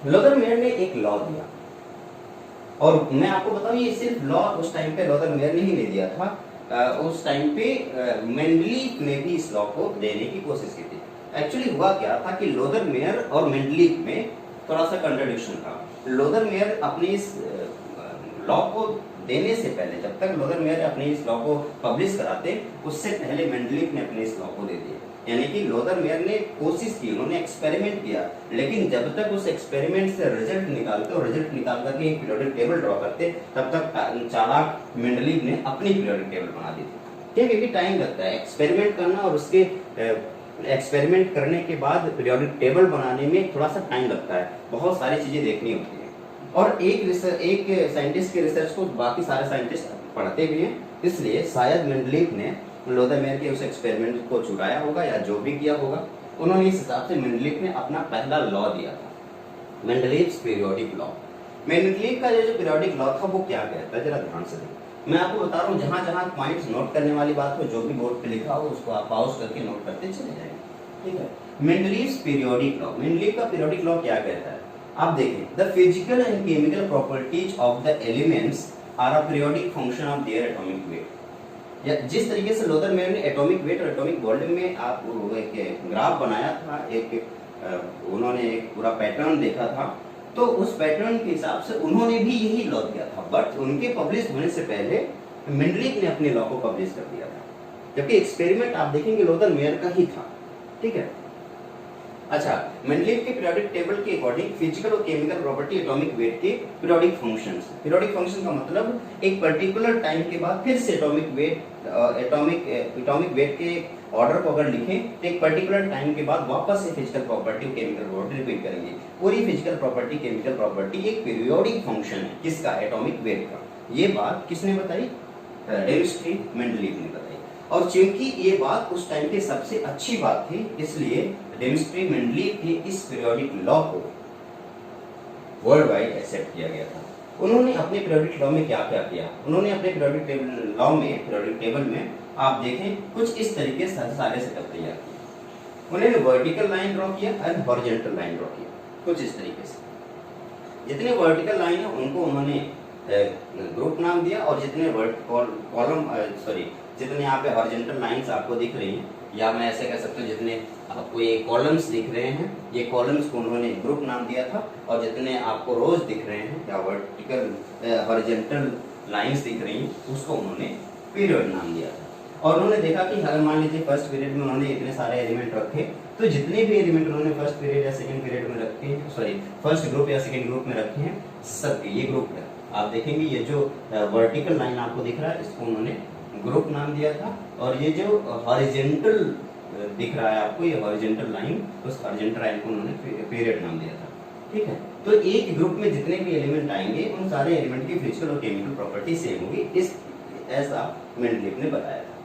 S1: लोथर मेयर ने एक लॉ दिया, और मैं आपको बताऊं ये सिर्फ लॉ उस टाइम पे लोथर मेयर ने ही नहीं दिया था, उस टाइम पे मेंडलीफ ने भी इस लॉ को देने की कोशिश की थी। एक्चुअली हुआ क्या था कि लोथर मेयर और मेंडलीफ में थोड़ा सा कंट्राडिक्शन था। लोथर मेयर अपने इस लॉ को देने से पहले, जब तक लोथर-मेयर अपने इस लॉ को पब्लिश कराते, उससे पहले मेंडलीफ ने अपने इस लॉ को दे दिया। यानी कि लोथर-मेयर ने कोशिश की, उन्होंने एक्सपेरिमेंट किया, लेकिन जब तक उस एक्सपेरिमेंट से रिजल्ट निकालते और रिजल्ट निकाल करके एक पीरियोडिक टेबल ड्रॉ करते, तब तक चालाक मेंडलीफ ने अपनी पीरियोडिक टेबल बना दी थी। ठीक है, क्योंकि टाइम लगता है एक्सपेरिमेंट करना, और उसके एक्सपेरिमेंट करने के बाद पीरियोडिक टेबल बनाने में थोड़ा सा टाइम लगता है, बहुत सारी चीजें देखनी होती है। और एक साइंटिस्ट के रिसर्च को बाकी सारे साइंटिस्ट पढ़ते भी हैं, इसलिए शायद मेंडलीफ ने लोथर-मेयर के उस एक्सपेरिमेंट को चुराया होगा या जो भी किया होगा, उन्होंने इस हिसाब से मेंडलीफ ने अपना पहला लॉ दिया था, मेंडलीव्स पीरियोडिक लॉ। मेंडलीफ का जो पीरियोडिक लॉ था वो क्या कहता है, जरा ध्यान से देखो। मैं आपको बता रहा हूँ, जहां जहां पॉइंट्स नोट करने वाली बात हो, जो भी बोर्ड पे लिखा हो उसको आप पॉज करके नोट करते चले जाएंगे। ठीक है, मेंडलीव्स पीरियोडिक लॉ, मेंडलीफ का पीरियोडिक लॉ क्या कहता है, आप देखें, the physical and chemical properties of the elements are a periodic function of their atomic weight. या जिस तरीके से लोथर-मेयर ने एटॉमिक वेट और एटॉमिक वॉल्यूम में आप एक ग्राफ बनाया था, उन्होंने एक पूरा पैटर्न देखा था, तो उस पैटर्न के हिसाब से उन्होंने भी यही लॉ दिया था, बट उनके पब्लिश होने से पहले मेंडलीफ ने अपने लॉ को पब्लिश कर दिया था, जबकि एक्सपेरिमेंट आप देखेंगे लोथर-मेयर का ही था। ठीक है, अच्छा, मेंडलीफ के पीरियोडिक टेबल के अकॉर्डिंग फिजिकल और केमिकल प्रॉपर्टी एटॉमिक वेट के पीरियोडिक फंक्शंस। पीरियोडिक फंक्शन का मतलब एक पर्टिकुलर टाइम के बाद फिर से एटॉमिक वेट के ऑर्डर को अगर लिखें तो एक पर्टिकुलर टाइम के बाद वापस से फिजिकल प्रॉपर्टी और केमिकल प्रॉपर्टी रिपीट करेंगे। पूरी फिजिकल प्रॉपर्टी, केमिकल प्रॉपर्टी एक पीरियोडिक फंक्शन है, किसका, एटॉमिक वेट का। ये बात किसने बताई, डेमिस्ट्री मेंडलीफ ने बताई। और क्योंकि ये बात उस टाइम की सबसे अच्छी बात थी, इसलिए डेमिस्ट्री मेंडलीफ के इस पीरियोडिक लॉ को वर्ल्ड वाइड एक्सेप्ट किया गया था। उन्होंने अपने पीरियोडिक लॉ में क्या क्या किया, उन्होंने अपने पीरियोडिक टेबल लॉ में, पीरियोडिक टेबल में आप देखें कुछ इस तरीके से सारे सेटअप तैयार किए। उन्होंने वर्टिकल लाइन ड्रॉ किया एंड हॉरिजॉन्टल लाइन ड्रॉ किया, कुछ इस तरीके से। जितने वर्टिकल लाइन है उनको उन्होंने ग्रुप नाम दिया, और जितने जितने यहाँ पे हॉरिजॉन्टल लाइंस आपको दिख रही हैं, या मैं ऐसे कह सकता हूँ जितने आपको ये कॉलम्स दिख रहे हैं, ये कॉलम्स को उन्होंने ग्रुप नाम दिया था, और जितने आपको रोज दिख रहे हैं या वर्टिकल हॉरिजॉन्टल लाइंस दिख रही हैं, उसको उन्होंने पीरियड नाम दिया था। और उन्होंने देखा कि अगर मान लीजिए फर्स्ट पीरियड में उन्होंने इतने सारे एलिमेंट रखे, तो जितने भी एलिमेंट उन्होंने फर्स्ट पीरियड या सेकंड पीरियड में रखे हैं, फर्स्ट ग्रुप या सेकंड ग्रुप में रखे हैं, सब ये ग्रुप है। आप देखेंगे ये जो वर्टिकल लाइन आपको दिख रहा है, इसको उन्होंने ग्रुप नाम दिया था, और ये जो हॉरिजॉन्टल दिख रहा है आपको, ये हॉरिजॉन्टल लाइन, उस हॉरिजॉन्टल लाइन को उन्होंने पीरियड नाम दिया था। ठीक है, तो एक ग्रुप में जितने भी एलिमेंट आएंगे, उन सारे एलिमेंट की फिजिकल और केमिकल प्रॉपर्टी सेम होगी, इस ऐसा मेंडलीफ ने बताया था।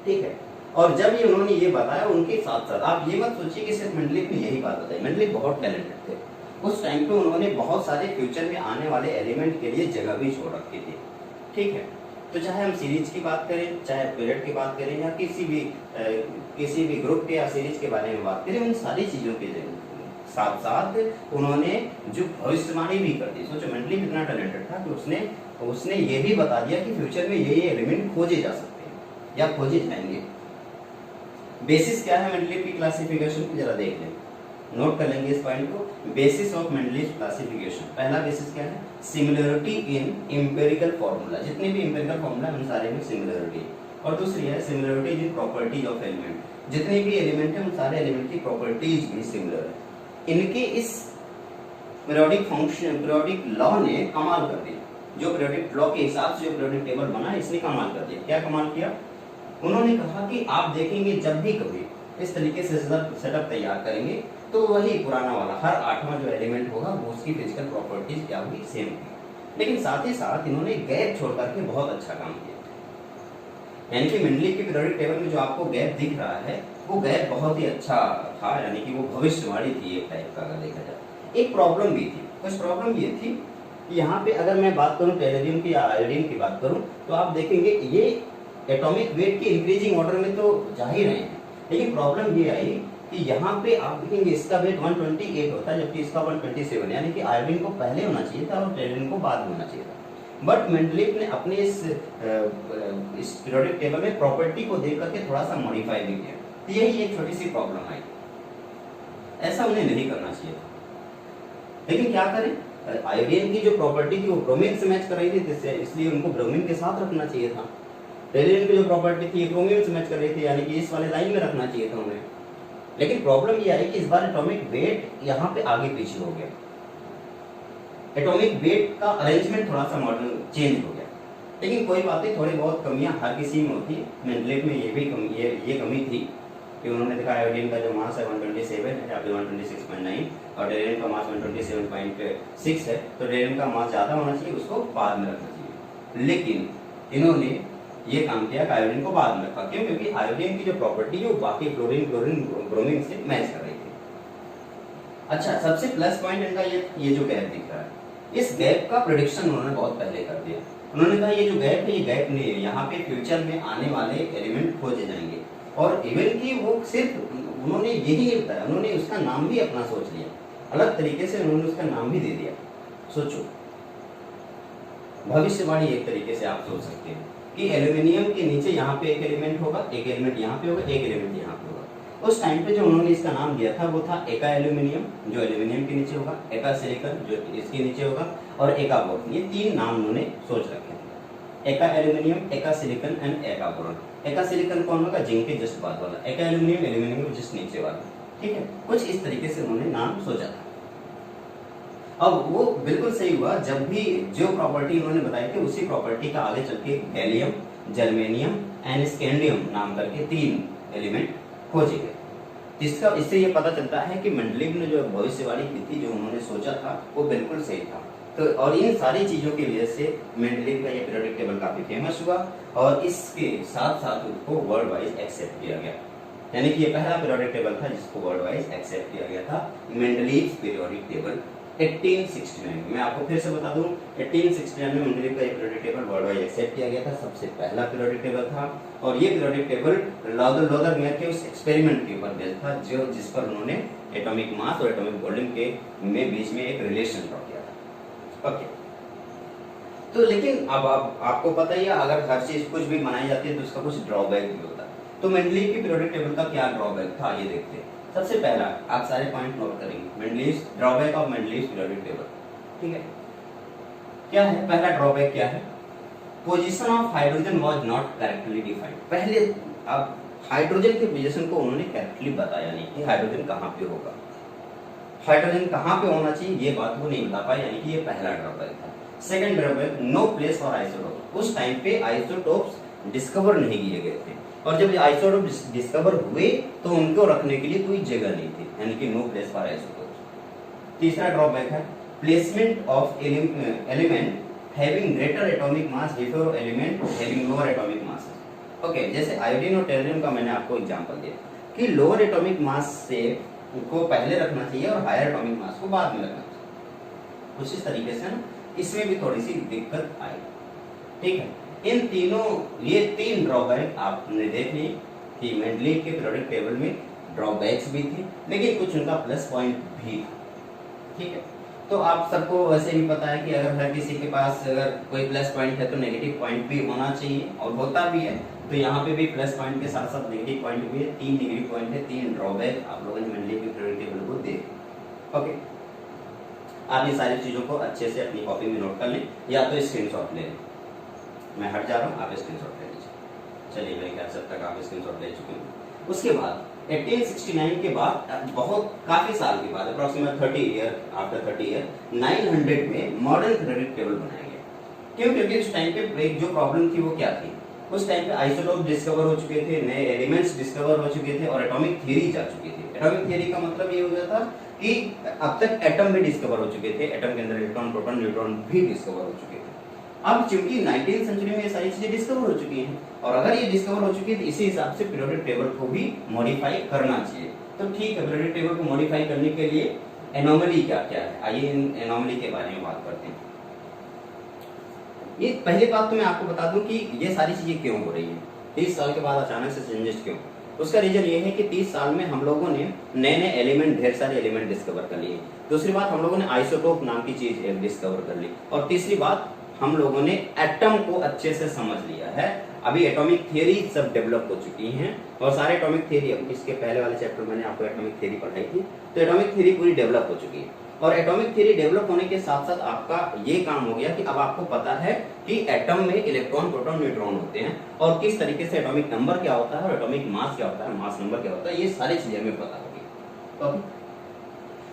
S1: ठीक है, और जब ये उन्होंने ये बताया, उनके साथ साथ आप ये मत सोचिए कि सिर्फ मेंडलीफ ने यही बात बताई। मेंडलीफ बहुत टैलेंटेड थे, उस टाइम पे उन्होंने बहुत सारे फ्यूचर में आने वाले एलिमेंट के लिए जगह भी छोड़ रखी थी। ठीक है, तो चाहे हम सीरीज की बात करें, चाहे पीरियड की बात करें, या किसी भी ग्रुप के या सीरीज के बारे में बात करें, उन सारी चीजों के साथ साथ उन्होंने जो भविष्यवाणी भी कर दी। सोचो, मेंडलीफ इतना टैलेंटेड था कि उसने ये भी बता दिया कि फ्यूचर में ये एलिमेंट खोजे जा सकते हैं या खोजे जाएंगे। बेसिस क्या है मेंडलीफ की क्लासिफिकेशन की, जरा देख लें, नोट कर लेंगे इस पॉइंट को। बेसिस ऑफ मेंडलीफ क्लासिफिकेशन, पहला बेसिस क्या है, सिमिलरिटी इन एम्पिरिकल फॉर्मूला। जितने भी एम्पिरिकल फॉर्मूला उन सारे में सिमिलरिटी। और दूसरी है similarity in properties of element. जितने भी एलिमेंट हैं उन सारे एलिमेंट की प्रॉपर्टीज भी सिमिलर है। इनके इस पीरियोडिक फंक्शन, पीरियोडिक लॉ ने कमाल कर दिया। जो पीरियोडिक लॉ के हिसाब से जो पीरियोडिक टेबल बना, इसने कमाल कर दिया। क्या कमाल किया, उन्होंने कहा कि आप देखेंगे जब भी कभी इस तरीके से सेटअप तैयार करेंगे, तो वही पुराना वाला हर 8वां जो एलिमेंट होगा वो उसकी फिजिकल प्रॉपर्टीज क्या होगी, सेम होगी। लेकिन साथ ही साथ इन्होंने गैप छोड़ करके बहुत अच्छा काम किया। यानी कि मेंडलीफ के पीरियोडिक टेबल में जो आपको गैप दिख रहा है, वो गैप बहुत ही अच्छा था, यानी कि वो भविष्यवाणी थी एक टाइप का। अगर देखा जाए, एक प्रॉब्लम भी थी। कुछ प्रॉब्लम ये थी कि यहाँ पे अगर मैं बात करूँ टेरियम की या आयोडीन की बात करूँ, तो आप देखेंगे ये एटॉमिक वेट के इंक्रीजिंग ऑर्डर में तो जा ही रहे हैं, लेकिन प्रॉब्लम ये आई कि यहाँ पे आप देखेंगे इसका वेट 128 होता है, जबकि इसका 127, यानी कि आयोडीन को पहले होना चाहिए था और टेरियम को बाद में होना चाहिए था। बट मेंडलीफ ने अपने इस पीरियोडिक टेबल में प्रॉपर्टी को देख करके थोड़ा सा मॉडिफाई भी किया। तो यही एक छोटी सी प्रॉब्लम आई, ऐसा उन्हें नहीं करना चाहिए था। लेकिन क्या करें, आयोडीन की जो प्रॉपर्टी थी वो ब्रोमीन से मैच कर रही थी, इसलिए उनको ब्रोमीन के साथ रखना चाहिए था। टेलुरिन की जो प्रॉपर्टी थी क्रोमियम से मैच कर रही थी, यानी कि इस वाले लाइन में रखना चाहिए था उन्हें। लेकिन प्रॉब्लम यह है कि इस बार एटॉमिक वेट यहाँ पे आगे पीछे हो गया, एटॉमिक वेट का अरेंजमेंट थोड़ा सा मॉडल चेंज हो गया। लेकिन कोई बात नहीं, थोड़ी बहुत कमियां हर किसी में होती है। मेंडलीव में ये कमी थी कि उन्होंने देखा आयोडीन का जो मास है 127 है, यहाँ पे 126.9 और टेलुरिन का मास 127.6 है, तो टेलुरिन का मास ज़्यादा होना चाहिए, उसको बाद में रखना चाहिए। लेकिन इन्होंने ये काम किया कि आयोडीन को बाद में रखा। क्यों? क्योंकि आयोडीन की जो प्रॉपर्टी है वो बाकी क्लोरीन ब्रोमीन से मैच कर रही थी। अच्छा, सबसे प्लस पॉइंट इनका ये जो गैप दिख रहा है, इस गैप का प्रेडिक्शन उन्होंने बहुत पहले कर दिया। उन्होंने कहा ये जो गैप है ये गैप नहीं है, यहाँ पे फ्यूचर में आने वाले एलिमेंट खोजे जाएंगे। और इवन की वो सिर्फ उन्होंने यही नहीं बताया, उन्होंने उसका नाम भी अपना सोच लिया, अलग तरीके से उन्होंने उसका नाम भी दे दिया। सोचो, भविष्यवाणी एक तरीके से आप सोच सकते हैं कि एल्यूमिनियम के नीचे यहाँ पे एक एलिमेंट होगा, एक एलिमेंट यहाँ पे होगा, एक एलिमेंट यहाँ पे होगा। उस टाइम पे जो उन्होंने इसका नाम दिया था वो था एका एल्यूमिनियम, जो एल्यूमिनियम के नीचे होगा, एका सिलिकॉन जो इसके नीचे होगा, और एका बोरॉन। ये तीन नाम उन्होंने सोच रखे थे, एका एल्यूमिनियम, एका सिलिकॉन एंड एका बोरॉन। एका सिलिकॉन कौन होगा? जिंक के जस्ट बाद वाला, एका एल्यूमिनियम एल्यूमिनियम के जस्ट नीचे वाला। ठीक है, कुछ इस तरीके से उन्होंने नाम सोचा था। अब वो बिल्कुल सही हुआ जब भी जो प्रॉपर्टी उन्होंने बताई थी उसी प्रॉपर्टी का आगे चल के गैलियम, जर्मेनियम एंड स्कैंडियम नाम करके तीन एलिमेंट खोजे गए। इससे ये पता चलता है कि मेंडलीव ने जो भविष्यवाणी की थी, जो उन्होंने सोचा था वो बिल्कुल सही था। तो और इन सारी चीजों की वजह से मेंडलीव का ये पीरियोडिक टेबल काफी फेमस हुआ और इसके साथ साथ उसको वर्ल्ड वाइज एक्सेप्ट किया गया। यानी कि ये पहला पीरियोडिक टेबल था जिसको वर्ल्ड वाइज एक्सेप्ट किया गया था, मेंडलीव पीरियोडिक टेबल 1869 में। मैं आपको फिर से बता दूं, 1869 में मेंडलीव का ये periodic table worldwide accept किया गया था, सबसे पहला पीरियोडिक टेबल था। और ये पीरियोडिक टेबल लॉदरमेयर के उस एक्सपेरिमेंट के ऊपर बेस्ड था जो जिस पर उन्होंने एटॉमिक मास और एटॉमिक वॉल्यूम के बीच में एक रिलेशन ड्रॉ किया था। ओके, तो लेकिन अब आपको पता ही है, अगर हर चीज कुछ भी बनाई जाती है तो उसका कुछ ड्रॉबैक भी होता है। तो मेंडलीव की पीरियोडिक टेबल का क्या ड्रॉबैक था ये देखते हैं। सबसे पहला, आप सारे पॉइंट नोट करेंगे, Mendeleev drawback of Mendeleev periodic table. ठीक है, क्या है पहला ड्रॉबैक? क्या है? Position of hydrogen was not correctly defined. पहले अब हाइड्रोजन के पोजीशन को उन्होंने करेक्टली बताया नहीं कि हाइड्रोजन कहाँ पे होगा, हाइड्रोजन कहाँ पे होना चाहिए, ये बात वो नहीं बता पाए, यानी कि ये पहला ड्रॉबैक था। Second drawback, no place for isotope. उस टाइम पे आइसोटोप्स डिस्कवर नहीं किए गए थे, और जब आइसोटोप डिस्कवर हुए तो उनको रखने के लिए कोई जगह नहीं थी, यानी कि नो प्लेस फॉर आइसोटोप्स। तीसरा ड्रॉबैक है placement of element having greater atomic mass before element having lower atomic mass. Okay, जैसे आयोडीन और टेलुरिन का मैंने आपको एग्जांपल दिया कि लोअर एटॉमिक मास से को पहले रखना चाहिए और हायर एटॉमिक मास को बाद में रखना चाहिए। कुछ इस तरीके से ना इसमें भी थोड़ी सी दिक्कत आई। ठीक है, इन तीनों, ये तीन ड्रॉबैक आपने देख ली कि मेंडलीव के पीरियोडिक टेबल में ड्रॉबैक्स भी थे, लेकिन कुछ उनका प्लस पॉइंट भी था। ठीक है, तो आप सबको वैसे भी पता है कि अगर हर किसी के पास अगर कोई प्लस पॉइंट है तो नेगेटिव पॉइंट भी होना चाहिए, और होता भी है। तो यहाँ पे भी प्लस पॉइंट के साथ साथ नेगेटिव पॉइंट भी है, 3 नेगेटिव पॉइंट है, 3 ड्रॉबैक आप लोगों ने मेंडलीव के पीरियोडिक टेबल को देख। ओके, आप ये सारी चीजों को अच्छे से अपनी कॉपी में नोट कर लें या तो स्क्रीनशॉट ले लें। मैं हट जा रहा हूँ, आप स्क्रीनशॉट ले लीजिए। चलिए, मेरे ख्याल से अब तक आप स्क्रीनशॉट ले चुके हैं। उसके बाद 1869 के बाद बहुत काफी साल के बाद, अप्रोक्सीमेट 30 ईयर आफ्टर 30 ईयर 900 में मॉडर्न पीरियोडिक टेबल बनाया गया। क्यों? क्योंकि उस टाइम पे एक जो प्रॉब्लम थी वो क्या थी, उस टाइम पे आइसोटोप डिस्कवर हो चुके थे, नए एलिमेंट्स डिस्कवर हो चुके थे और एटॉमिक थ्योरी जा चुकी थी। एटॉमिक थ्योरी का मतलब ये हो गया था कि अब तक एटम भी डिस्कवर हो चुके थे, एटम के अंदर इलेक्ट्रॉन, प्रोटॉन, न्यूट्रॉन भी डिस्कवर हो चुके थे। अब चूंकि 19वीं सेंचुरी में ये सारी चीजें डिस्कवर हो चुकी हैं, और अगर ये डिस्कवर हो चुकी है तो इसी हिसाब से पीरियोडिक टेबल को भी मॉडिफाई करना चाहिए। तो ठीक है, पीरियोडिक टेबल को मॉडिफाई करने के लिए एनोमली क्या क्या है, आइए इन एनोमली के बारे में बात करते हैं। ये पहली बात तो मैं आपको बता दूं कि ये सारी चीजें क्यों हो रही है, 30 साल के बाद अचानक से चेंजेस क्यों। उसका रीजन ये है कि 30 साल में हम लोगों ने नए नए एलिमेंट, ढेर सारे एलिमेंट डिस्कवर कर लिए। दूसरी बात, हम लोगों ने आइसोटोप नाम की चीज डिस्कवर कर ली, और तीसरी बात, हम लोगों ने एटम को अच्छे से समझ लिया है। अभी एटॉमिक थ्योरी सब डेवलप हो चुकी हैं, और सारे एटॉमिक थ्योरी, इसके पहले वाले चैप्टर मैंने आपको एटॉमिक थ्योरी पढ़ाई थी, तो एटॉमिक थ्योरी पूरी डेवलप हो चुकी है। और एटॉमिक थ्योरी डेवलप होने के साथ साथ आपका ये काम हो गया कि अब आपको पता है कि एटम में इलेक्ट्रॉन, प्रोटॉन, न्यूट्रॉन होते हैं और किस तरीके से एटॉमिक नंबर क्या होता है और एटॉमिक मास क्या होता है, मास नंबर क्या होता है, ये सारी चीजें हमें पता होगी।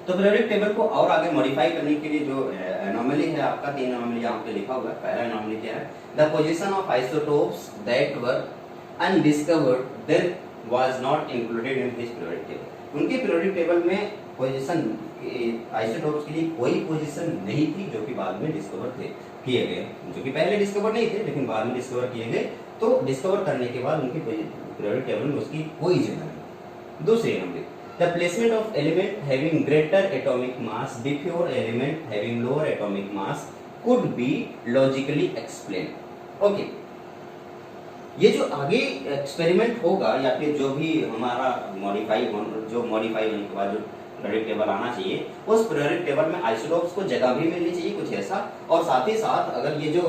S1: तो पीरियोडिक टेबल को और आगे मॉडिफाई करने के लिए जो एनोमली है आपका, 3 एनोमली यहाँ पे लिखा हुआ है। पहला एनोमली क्या है? The position of isotopes that were undiscovered then was not included in his periodic table. उनके पीरियोडिक टेबल में पोजीशन, आइसोटोप्स के लिए कोई पोजीशन नहीं थी जो कि बाद में डिस्कवर किए गए, जो कि पहले डिस्कवर नहीं थे लेकिन बाद में डिस्कवर किए गए। तो डिस्कवर करने के बाद उनके पीरियोडिक टेबल में उसकी कोई जगह नहीं। दूसरी anomaly, the placement of element having greater atomic mass before element having lower atomic mass could be logically explained। okay, ये जो आगे एक्सपेरिमेंट होगा या फिर जो भी हमारा मॉडिफाई होने के बाद जो पीरियोडिक टेबल आना चाहिए, उस पीरियोडिक टेबल में आइसोटोप्स को जगह भी मिलनी चाहिए कुछ ऐसा, और साथ ही साथ अगर ये जो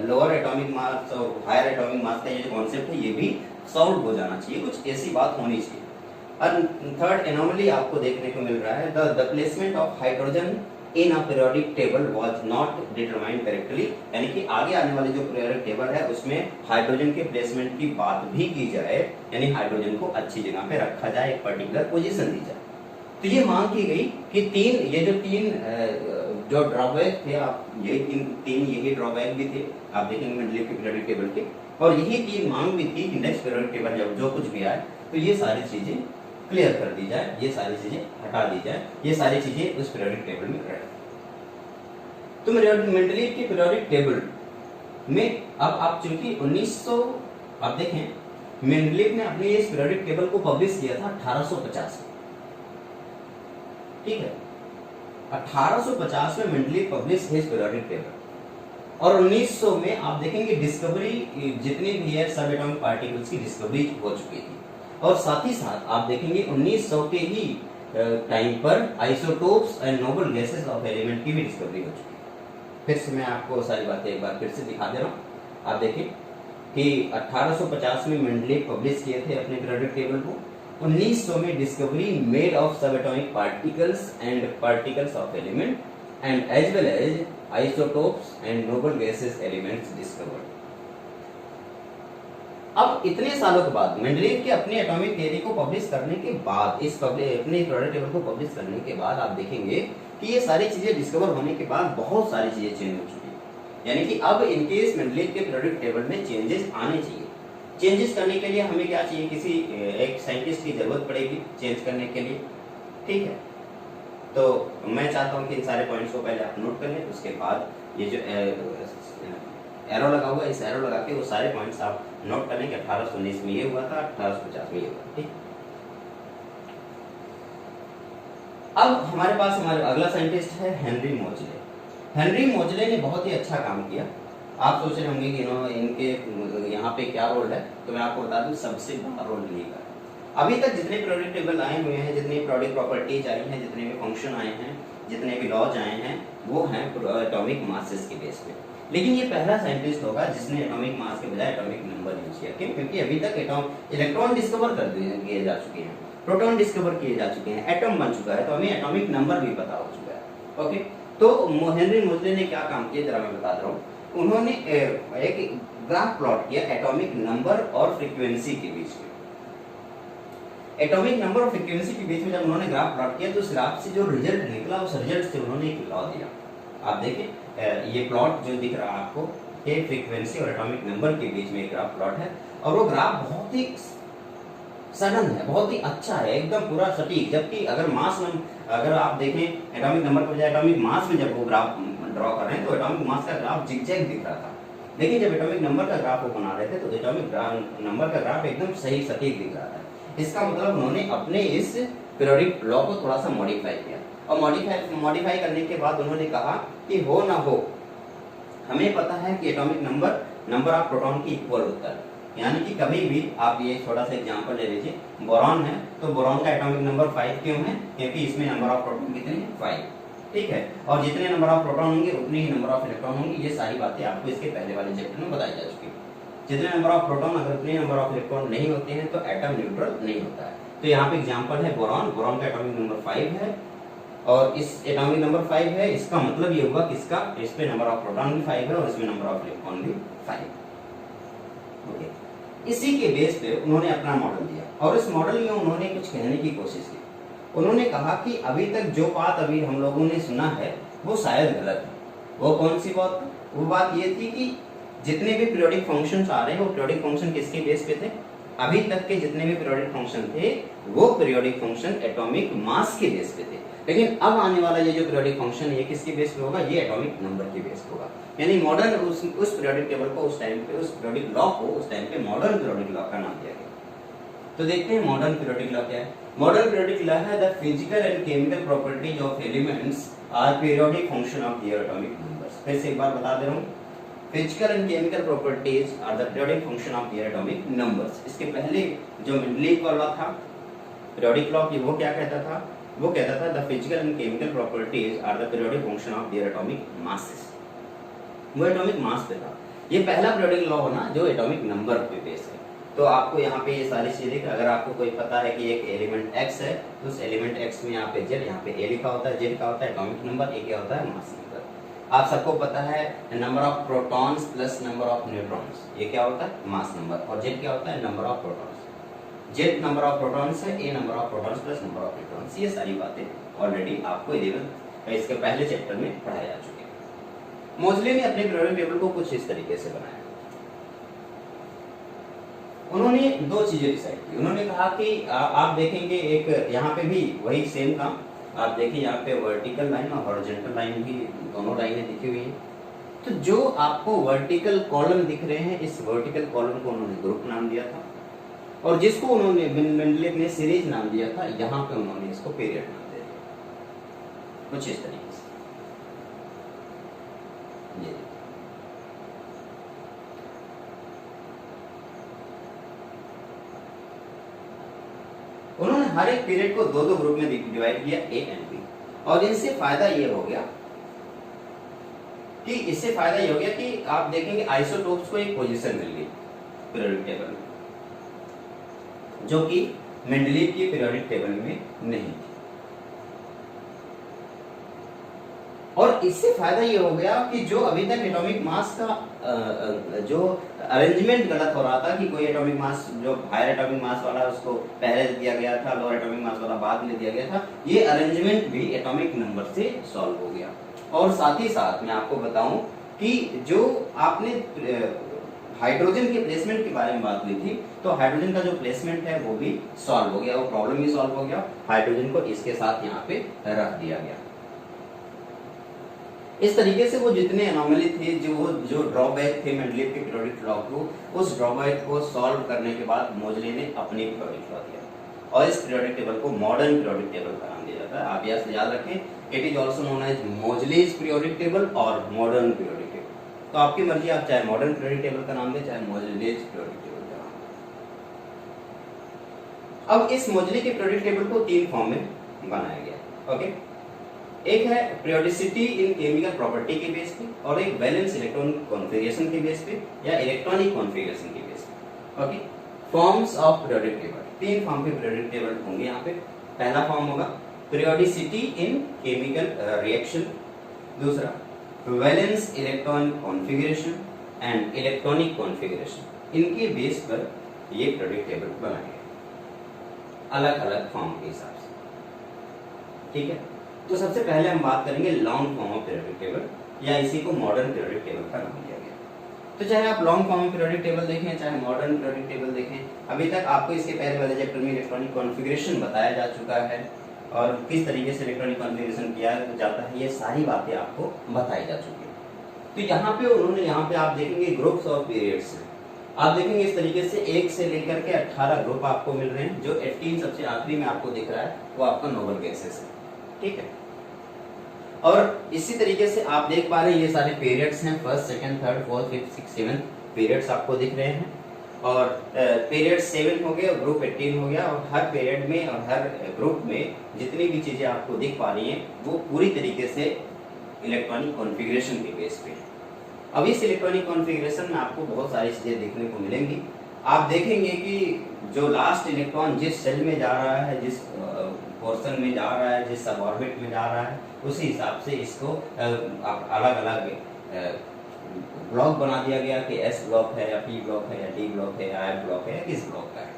S1: लोअर एटॉमिक मास और हायर एटॉमिक मास का ये जो कॉन्सेप्ट है ये भी सॉल्व हो जाना चाहिए, कुछ ऐसी बात होनी चाहिए। और थर्ड एनोमली आपको देखने को मिल रहा है, the placement of hydrogen in a periodic table was not determined correctly. यानी कि आगे आने वाले जो पीरियोडिक टेबल है उसमें हाइड्रोजन के प्लेसमेंट की बात भी की जाए, यानी हाइड्रोजन को अच्छी जगह पे रखा जाए, एक पर्टिकुलर पोजीशन दी जाए। तो ये मांग की गई कि ये जो तीन जो ड्रॉबैक थे, आप यही ड्रॉबैक भी थे, आप देखेंगे मेंडलीव के पीरियोडिक टेबल के, और यही तीन मांग भी थी कि नेक्स्ट पीरियोडिक टेबल जब जो कुछ भी आए तो ये सारी चीजें क्लियर कर दी जाए, ये सारी चीजें हटा दी जाए, ये सारी चीजें उस पीरियोडिक टेबल में रहे। तो मेंडलीव के पीरियोडिक टेबल में अब आप चूंकि 1900 आप देखें मेंडलीव ने अपने इस पीरियोडिक टेबल को पब्लिश किया था 1850 में, ठीक है, 1850 में Mendeleev publish his periodic table, और 1900 में आप देखेंगे डिस्कवरी जितनी भी है सब एटॉमिक पार्टिकल्स की डिस्कवरी हो चुकी थी, और साथ ही साथ आप देखेंगे 1900 के ही टाइम पर isotopes and noble gases of element की भी डिस्कवरी हो चुकी है। फिर से मैं आपको सारी बातें एक बार फिर से दिखा दे रहा हूँ। आप देखिए कि 1850 में मेंडलीव पब्लिश किए थे अपने पीरियोडिक टेबल को, 1900 में discovery made of subatomic particles and particles of element and as well as isotopes and noble gases elements discovered. अब इतने सालों के बाद मेंडलीव के अपने एटॉमिक थ्योरी को पब्लिश करने के बाद, अपने पीरियोडिक टेबल को पब्लिश करने के बाद आप देखेंगे कि ये सारी चीजें डिस्कवर होने के बाद बहुत सारी चीजें चेंज हो चुकी है। यानी कि अब इनके इस मेंडलीव के पीरियोडिक टेबल में चेंजेस आने चाहिए। चेंजेस करने के लिए हमें क्या चाहिए? किसी एक साइंटिस्ट की जरूरत पड़ेगी चेंज करने के लिए, ठीक है। तो मैं चाहता हूँ कि इन सारे पॉइंट्स को पहले आप नोट कर लें, उसके बाद ये जो एरो लगा हुआ है, इस एरो लगा के वो सारे पॉइंट्स आप नोट कर लें कि 1819 में ये हुआ था, 1850 में ये हुआ, ठीक। अब हमारे पास हमारा अगला साइंटिस्ट है हेनरी मोजले। हेनरी मोजले ने बहुत ही अच्छा काम किया। आप सोच रहे होंगे कि इनके यहाँ पे क्या रोल है, तो मैं आपको बता दूं सबसे बड़ा रोल इन्हीं का है। अभी तक जितने पीरियोडिक टेबल आए हुए हैं, जितने पीरियोडिक प्रॉपर्टीज आई हैं, जितने भी फंक्शन आए हैं, जितने भी लॉज आए हैं, वो हैं एटॉमिक मासेस के बेस पे। लेकिन ये पहला साइंटिस्ट होगा जिसने एटॉमिक मास के बजाय एटॉमिक नंबर यूज किया। क्यों? क्योंकि अभी तक इलेक्ट्रॉन डिस्कवर कर दिए जा चुके हैं, प्रोटॉन डिस्कवर किए जा चुके हैं, एटम बन चुका है, तो हमें एटॉमिक नंबर भी पता हो चुका है। ओके, तो हेनरी मोजले ने क्या काम किया जरा मैं बता रहा हूँ। उन्होंने एक ग्राफ प्लॉट किया एटॉमिक नंबर और फ्रीक्वेंसी के बीच में। एटॉमिक नंबर और फ्रीक्वेंसी के बीच में जब उन्होंने ग्राफ प्लॉट किया तो उस ग्राफ से जो रिजल्ट निकला, उस रिजल्ट से उन्होंने एक लॉ दिया। आप देखिए ये प्लॉट जो दिख रहा है आपको, ये फ्रीक्वेंसी और एटॉमिक नंबर के बीच में एक ग्राफ प्लॉट है, और वो ग्राफ बहुत ही सडन है, बहुत ही अच्छा है, एकदम पूरा सटीक। जबकि अगर आप देखें एटॉमिक नंबर के बजाय एटॉमिक मास में जब वो ग्राफ ड्रॉ कर रहे हैं तो एटॉमिक मास का ग्राफ जिगजैग दिख रहा था, लेकिन जब एटॉमिक नंबर का ग्राफ वो बना रहे थे तो एटॉमिक नंबर का ग्राफ एकदम सही सटीक दिख रहा था। इसका मतलब उन्होंने अपने इस पीरियोडिक लॉ को थोड़ा सा मॉडिफाई किया, और मॉडिफाई करने के बाद उन्होंने कहा कि हो ना हो, हमें पता है कि एटॉमिक नंबर ऑफ प्रोटॉन की इक्वल होता है। यानी कि कभी भी आप ये छोटा सा एग्जांपल ले लीजिए, बोरॉन है तो बोरॉन का एटॉमिक नंबर 5 क्यों है? क्योंकि इसमें नंबर ऑफ प्रोटॉन कितने हैं? 5, ठीक है। और जितने नंबर ऑफ प्रोटॉन होंगे उतने ही नंबर ऑफ इलेक्ट्रॉन होंगे। ये सारी बातें आपको इसके पहले वाले चैप्टर में बताई जा चुकी है। जितने नंबर ऑफ प्रोटॉन अगर उतने नंबर ऑफ इलेक्ट्रॉन नहीं होते हैं तो एटम न्यूट्रल नहीं होता है। तो यहाँ पे एग्जांपल है बोरॉन का एटॉमिक नंबर 5 है, और इस एटॉमिक नंबर 5 है, इसका मतलब ये हुआ कि इसका इस पे नंबर ऑफ प्रोटॉन भी 5 है और इसमें नंबर ऑफ इलेक्ट्रॉन भी 5। ओके, इसी के बेस पे उन्होंने अपना मॉडल दिया और इस मॉडल में उन्होंने कुछ कहने की कोशिश की। उन्होंने कहा कि अभी तक जो बात अभी हम लोगों ने सुना है वो शायद गलत है। वो कौन सी बात? वो बात ये थी कि जितने भी पीरियोडिक फंक्शंस आ रहे हैं वो पीरियोडिक फंक्शन किसके बेस पे थे? अभी तक के जितने भी पीरियोडिक फंक्शन थे वो पीरियोडिक फंक्शन एटॉमिक मास के बेस पे थे, लेकिन अब आने वाला ये जो पीरियोडिक फंक्शन है ये किसके बेस पे होगा? ये एटॉमिक नंबर के बेस पे होगा। यानी मॉडर्न उस पीरियोडिक टेबल को उस टाइम पे, उस पीरियोडिक लॉ को उस टाइम पे मॉडर्न पीरियोडिक लॉ का नाम दिया गया। तो देखते हैं मॉडर्न पीरियोडिक लॉ क्या है। मॉडर्न पीरियोडिक लॉ है the physical and chemical properties of elements are periodic function of their atomic numbers. फिर से एक बार बता दे रहा हूँ, physical and chemical properties are the periodic function of their atomic numbers. इसके पहले जो मेंडलीव का लॉ था पीरियोडिक लॉ की, वो क्या कहता था? वो कहता था the physical and chemical properties are the periodic function of their atomic masses. वो एटॉमिक मास पे था। ये पहला पीरियोडिक लॉ होना जो एटॉमिक नंबर पे बेस है। तो आपको यहाँ पे ये सारी चीजें, अगर आपको कोई पता है कि एक एलिमेंट x है तो उस एलिमेंट x में यहाँ पे z, यहाँ पे a लिखा होता है, z का होता है एटॉमिक नंबर, a क्या होता है? Mass number. आप सबको पता है number of protons plus number of neutrons, ये क्या होता है? Mass number. और z क्या होता है? Number of protons. z number of protons है, a number of protons plus number of neutrons. ये सारी बातें ऑलरेडी आपको 11th इसके पहले चैप्टर में पढ़ाया जा चुकी है। मोज़ले ने अपने पीरियोडिक टेबल को कुछ इस तरीके से बनाया। उन्होंने दो चीजें डिसाइड की। उन्होंने कहा कि आप देखेंगे एक यहाँ पे भी वही सेम काम आप देखिए, यहाँ पे वर्टिकल लाइन और हॉरिजॉन्टल लाइन भी दोनों लाइनें दिखी हुई हैं। तो जो आपको वर्टिकल कॉलम दिख रहे हैं, इस वर्टिकल कॉलम को उन्होंने ग्रुप नाम दिया था और जिसको उन्होंने मेंडलीव ने सीरीज नाम दिया था, यहाँ पे उन्होंने इसको पीरियड नाम दे दिया कुछ इस तरीके से। ये उन्होंने हर एक पीरियड को दो दो ग्रुप में डिवाइड किया, ए एंड बी। और इनसे फायदा ये हो गया कि आप देखेंगे आइसोटोप्स को एक पोजीशन मिल गई पीरियोडिक टेबल में, जो कि मेंडलीव की पीरियोडिक टेबल में नहीं थी। और इससे फायदा ये हो गया कि जो अभी तक एटॉमिक मास का जो अरेंजमेंट गलत हो रहा था कि कोई एटॉमिक मास जो हायर एटॉमिक मास वाला उसको पहले दिया गया था, लोअर एटॉमिक मास वाला बाद में दिया गया था, ये अरेंजमेंट भी एटॉमिक नंबर से सॉल्व हो गया। और साथ ही साथ मैं आपको बताऊं कि जो आपने हाइड्रोजन के प्लेसमेंट के बारे में बात की थी, तो हाइड्रोजन का जो प्लेसमेंट है वो भी सॉल्व हो गया, वो प्रॉब्लम भी सॉल्व हो गया। हाइड्रोजन को इसके साथ यहाँ पे रख दिया गया। इस तरीके से वो जितने एनोमली थे, जो ड्रॉबैक थे मेंडलीव के पीरियोडिक लॉ को, उस ड्रॉबैक को सॉल्व करने के बाद मोज़ले ने अपनी पीरियोडिक लॉ दिया और इस पीरियोडिक टेबल को मॉडर्न पीरियोडिक टेबल का नाम दिया जाता है। आप याद रखें, it is also known as Moseley's periodic table और मॉडर्न पीरियोडिक टेबल। तो आपकी मर्जी, आप चाहे मॉडर्न पीरियोडिक टेबल का नाम दें चाहे मोज़लेस पीरियोडिक टेबल का नाम दें। अब इस मोज़ले के पीरियोडिक टेबल को तीन फॉर्म में बनाया गया। ओके, एक है पीरियोडिसिटी इन केमिकल प्रॉपर्टी के बेस पे और एक वैलेंस इलेक्ट्रॉन कॉन्फ़िगरेशन के बेस पे या इलेक्ट्रॉनिक कॉन्फ़िगरेशन के बेस पे। Okay, forms of periodic table, तीन फॉर्म के पीरियोडिक टेबल होंगे यहाँ पे। पहला फॉर्म होगा पीरियोडिसिटी इन केमिकल रिएक्शन, दूसरा valence electron configuration and electronic configuration. इनके बेस पर ये पीरियोडिक टेबल बनाए गए अलग अलग फॉर्म के हिसाब से। ठीक है, तो सबसे पहले हम बात करेंगे long form of periodic table या इसी को मॉडर्न पीरियोडिक टेबल का नाम दिया गया। तो चाहे आप long form of periodic table देखें चाहे मॉडर्न पीरियोडिक टेबल देखें, अभी तक आपको इसके पहले वाले चैप्टर में इलेक्ट्रॉनिक कॉन्फ़िगरेशन बताया जा चुका है और किस तरीके से इलेक्ट्रॉनिक कॉन्फ़िगरेशन किया जाता है, ये सारी बातें आपको बताई जा चुकी है। तो यहाँ पे आप देखेंगे ग्रुप्स ऑफ पीरियड्स हैं। आप देखेंगे इस तरीके से 1 से लेकर के 18 ग्रुप आपको मिल रहे हैं। जो 18 सबसे आखिरी में आपको दिख रहा है वो आपका नोबल गैसेस है। ठीक है, और इसी तरीके से आप देख पा रहे हैं ये सारे पीरियड्स हैं, first, second, third, fourth, fifth, six, seven periods आपको दिख रहे हैं। और पीरियड 7 हो गया और ग्रुप 18 हो गया। और हर पीरियड में और हर ग्रुप में जितनी भी चीजें आपको दिख पा रही हैं वो पूरी तरीके से इलेक्ट्रॉनिक कॉन्फ़िगरेशन के बेस पे है। अब इस इलेक्ट्रॉनिक कॉन्फ़िगरेशन में आपको बहुत सारी चीजें देखने को मिलेंगी। आप देखेंगे कि जो लास्ट इलेक्ट्रॉन जिस सेल में जा रहा है, जिस पोर्शन में जा रहा है, जिस सब ऑर्बिट में जा रहा है, उसी हिसाब से इसको अलग अलग ब्लॉक बना दिया गया कि एस ब्लॉक है या पी ब्लॉक है या डी ब्लॉक है या एफ ब्लॉक है या किस ब्लॉक का है।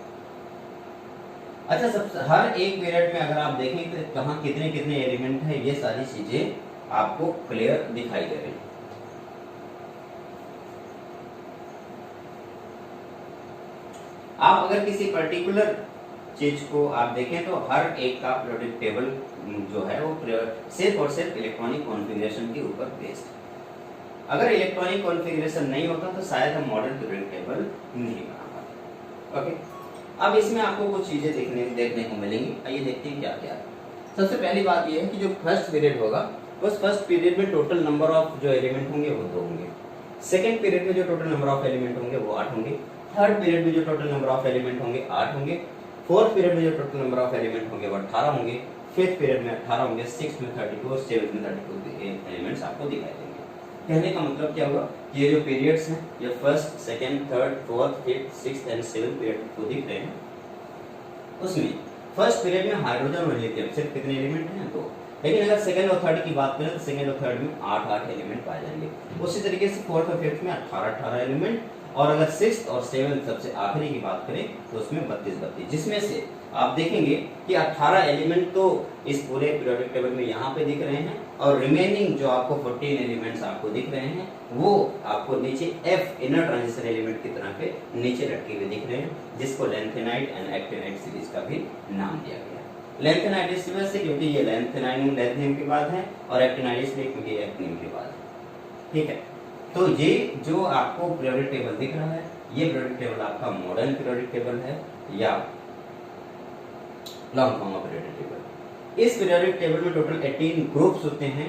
S1: अच्छा, सब हर एक पीरियड में अगर आप देखें तो कहाँ कितने कितने एलिमेंट है, ये सारी चीजें आपको क्लियर दिखाई दे रही है। आप अगर किसी पर्टिकुलर चीज को आप देखें तो हर एक का पीरियोडिक टेबल जो है वो सिर्फ और सिर्फ इलेक्ट्रॉनिक कॉन्फ़िगरेशन के ऊपर बेस्ड है। अगर इलेक्ट्रॉनिक कॉन्फ़िगरेशन नहीं होता तो शायद हम मॉडर्न पीरियोडिक टेबल नहीं बना पाते। ओके, अब इसमें आपको कुछ चीजें देखने को मिलेंगी। आइए देखते हैं क्या क्या है। सबसे पहली बात यह है कि जो फर्स्ट पीरियड होगा उस फर्स्ट पीरियड में टोटल नंबर ऑफ जो एलिमेंट होंगे वो 2 होंगे। सेकंड पीरियड में जो टोटल नंबर ऑफ एलिमेंट होंगे वो 8 होंगे। थर्ड पीरियड में जो टोटल नंबर ऑफ एलिमेंट होंगे 8 होंगे। फोर्थ पीरियड में जो टोटल नंबर ऑफ एलिमेंट होंगे वो 18 होंगे। फिफ्थ पीरियड में 18 होंगे। सिक्स्थ में 32 और सेवंथ में 32 एलिमेंट्स आपको दिखाई देंगे। कहने का मतलब क्या हुआ कि ये जो पीरियड्स हैं ये first, second, third, fourth, fifth, sixth and seventh period को दिख रहे हैं। उसमें फर्स्ट पीरियड में हाइड्रोजन और लिथियम सिर्फ कितने एलिमेंट हैं? 2। लेकिन अगर सेकंड और थर्ड की बात करें तो सेकंड और थर्ड में 8 एलिमेंट पाए जाएंगे। उसी तरीके से फोर्थ और फिफ्थ में 18 एलिमेंट, और अगर सिक्स्थ और सेवंथ सबसे आखिरी की बात करें तो उसमें 32, जिसमें से आप देखेंगे कि 18 एलिमेंट तो इस पूरे पीरियोडिक टेबल में यहाँ पे दिख रहे हैं, और रिमेनिंग जो आपको 14 एलिमेंट्स आपको दिख रहे हैं वो आपको नीचे एफ इनर ट्रांजिशन एलिमेंट की तरह पे नीचे लटके हुए दिख रहे हैं, जिसको लेंथेनाइट एंड एक्टिनाइट सीरीज का भी नाम दिया गया है। लेंथेनाइट इस वजह से क्योंकि ये लेंथेनियम के बाद है, और एक्टिनाइट इसलिए क्योंकि एक्टिनियम के बाद है। ठीक है, तो ये जो आपको पीरियोडिक टेबल दिख रहा है ये पीरियोडिक टेबल आपका मॉडर्न पीरियोडिक टेबल है या long form of periodic table. इस पीरियोडिक टेबल में टोटल 18 ग्रुप्स होते हैं,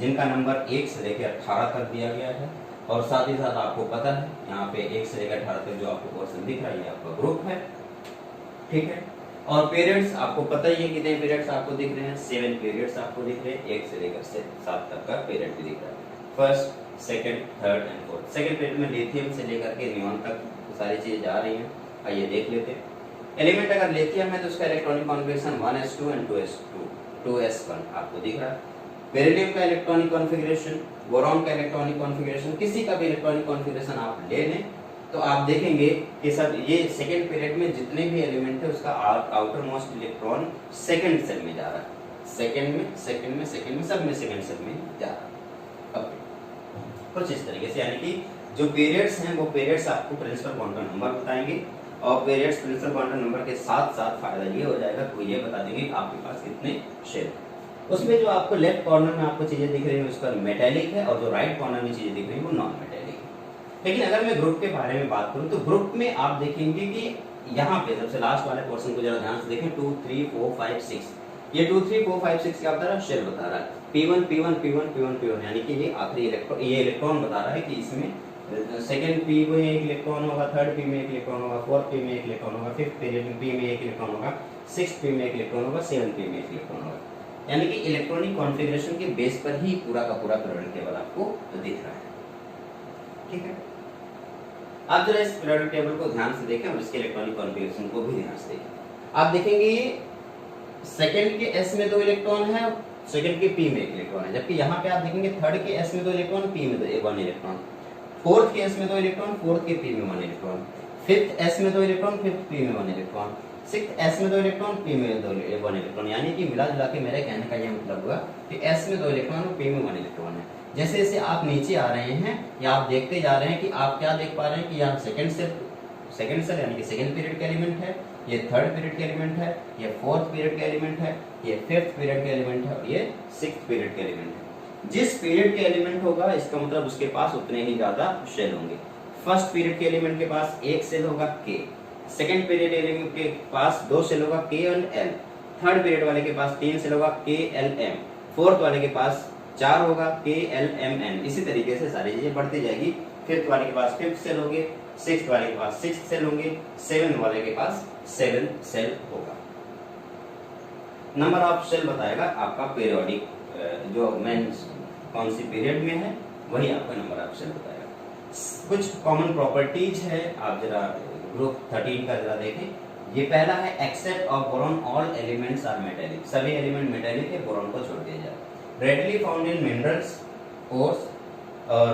S1: जिनका नंबर 1 से लेकर 18 तक दिया गया है। और साथ ही साथ आपको पता है यहाँ पे 1 से लेकर 18 तक जो आपको पोर्शन दिख रहा है ये आपका ग्रुप है। ठीक है, और पीरियड्स आपको पता ही है कितने पीरियड्स आपको दिख रहे हैं। 7 पीरियड्स आपको दिख रहे हैं। 1 से लेकर 7 तक का पीरियड भी दिख रहा है। First, second, third and fourth. Second period में लिथियम से लेकर के नियॉन तक सारी चीजें जा रही हैं। आइए देख लेते हैं। एलिमेंट अगर लिथियम है तो उसका electronic configuration 1s2 and 2s1 आपको दिख रहा है। बेरिलियम का इलेक्ट्रॉनिक कॉन्फ़िगरेशन, बोरॉन का इलेक्ट्रॉनिक कॉन्फ़िगरेशन, किसी का भी इलेक्ट्रॉनिक कॉन्फ़िगरेशन आप ले लें तो आप देखेंगे कि सब ये सेकंड पीरियड में जितने भी एलिमेंट है उसका outermost electron second shell में जा रहा है। सेकंड में सब में सेकंड सेल में जा रहा है। कुछ इस तरीके से, यानी कि जो पीरियड्स हैं वो पीरियड्स आपको प्रिंसिपल क्वांटम नंबर बताएंगे, और पीरियड्स प्रिंसिपल क्वांटम नंबर के साथ साथ फायदा ये हो जाएगा कि ये बता देंगे कि आपके पास कितने शेल। उसमें जो आपको लेफ्ट कॉर्नर में आपको चीजें दिख रही है उसका मेटेलिक है, और जो राइट कॉर्नर में चीजें दिख रही है वो नॉन मेटेलिक है। लेकिन अगर मैं ग्रुप के बारे में बात करूं तो ग्रुप में आप देखेंगे कि यहाँ पे सबसे लास्ट वाले पोर्शन को जरा ध्यान से देखें। 2 3 4 5 6, ये 2 3 4 5 6 क्या बता रहा है? शेल बता रहा है। P1 P1 P1 P1 P1, यानी कि ये आखिरी इलेक्ट्रॉन, ये इलेक्ट्रॉन बता रहा है कि इसमें सेकंड पी में एक इलेक्ट्रॉन होगा, थर्ड पी में एक इलेक्ट्रॉन होगा, फोर्थ पी में एक इलेक्ट्रॉन होगा, फिफ्थ पी में एक इलेक्ट्रॉन होगा, सिक्स्थ पी में एक इलेक्ट्रॉन होगा, सेवंथ पी में एक इलेक्ट्रॉन होगा। यानी कि इलेक्ट्रॉनिक कॉन्फ़िगरेशन के बेस पर ही पूरा का पूरा पीरियोडिक टेबल आपको दिख रहा है। ठीक है, आप जरा इस पीरियोडिक टेबल को ध्यान से देखें और इसके इलेक्ट्रॉनिक कॉन्फ़िगरेशन को भी ध्यान से देखें। आप देखेंगे सेकंड के s में 2 इलेक्ट्रॉन है, सेकंड के p में 1 इलेक्ट्रॉन है, जबकि यहाँ पे आप देखेंगे थर्ड के s में 2 इलेक्ट्रॉन, p में 1 इलेक्ट्रॉन, फोर्थ के s में 2 इलेक्ट्रॉन, फोर्थ के p में 1 इलेक्ट्रॉन, फिफ्थ s में 2 इलेक्ट्रॉन, फिफ्थ p में 1 इलेक्ट्रॉन, सिक्स्थ s में 2 इलेक्ट्रॉन, p में 1 इलेक्ट्रॉन। यानी कि मिला जुला के मेरे कहने का यह मतलब हुआ कि s में 2 इलेक्ट्रॉन और p में 1 इलेक्ट्रॉन है। जैसे जैसे आप नीचे आ रहे हैं या आप देखते जा रहे हैं कि आप क्या देख पा रहे हैं कि यहाँ सेकंड सेल यानी कि सेकंड पीरियड का एलिमेंट है, ये थर्ड पीरियड का एलिमेंट है, ये फोर्थ पीरियड का एलिमेंट है, ये फिफ्थ पीरियड का एलिमेंट है, और ये सिक्स्थ पीरियड का एलिमेंट है। जिस पीरियड का एलिमेंट होगा इसका मतलब उसके पास उतने ही ज्यादा शेल होंगे। फर्स्ट पीरियड के एलिमेंट के पास 1 सेल होगा k, सेकंड पीरियड एलिमेंट के पास 2 सेल होगा k और l, थर्ड पीरियड वाले के पास 3 सेल होगा k l m, फोर्थ वाले के पास 4 होगा k l m n। इसी तरीके से सारी चीजें बढ़ती जाएगी। फिफ्थ वाले के पास 5 सेल होंगे, सिक्स्थ वाले के पास 6 सेल होंगे, सेवन वाले के पास 7 सेल होगा। नंबर ऑफ सेल बताएगा आपका पीरियोडिक, जो मेन कौन सी पीरियड में है वही आपका नंबर ऑफ सेल बताएगा। कुछ कॉमन प्रॉपर्टीज है, आप जरा ग्रुप 13 का जरा देखें। ये पहला है except of boron all elements are metallic, सभी एलिमेंट मेटेलिक है, बोरॉन को छोड़ दिया जाए। Readily found in minerals ores, और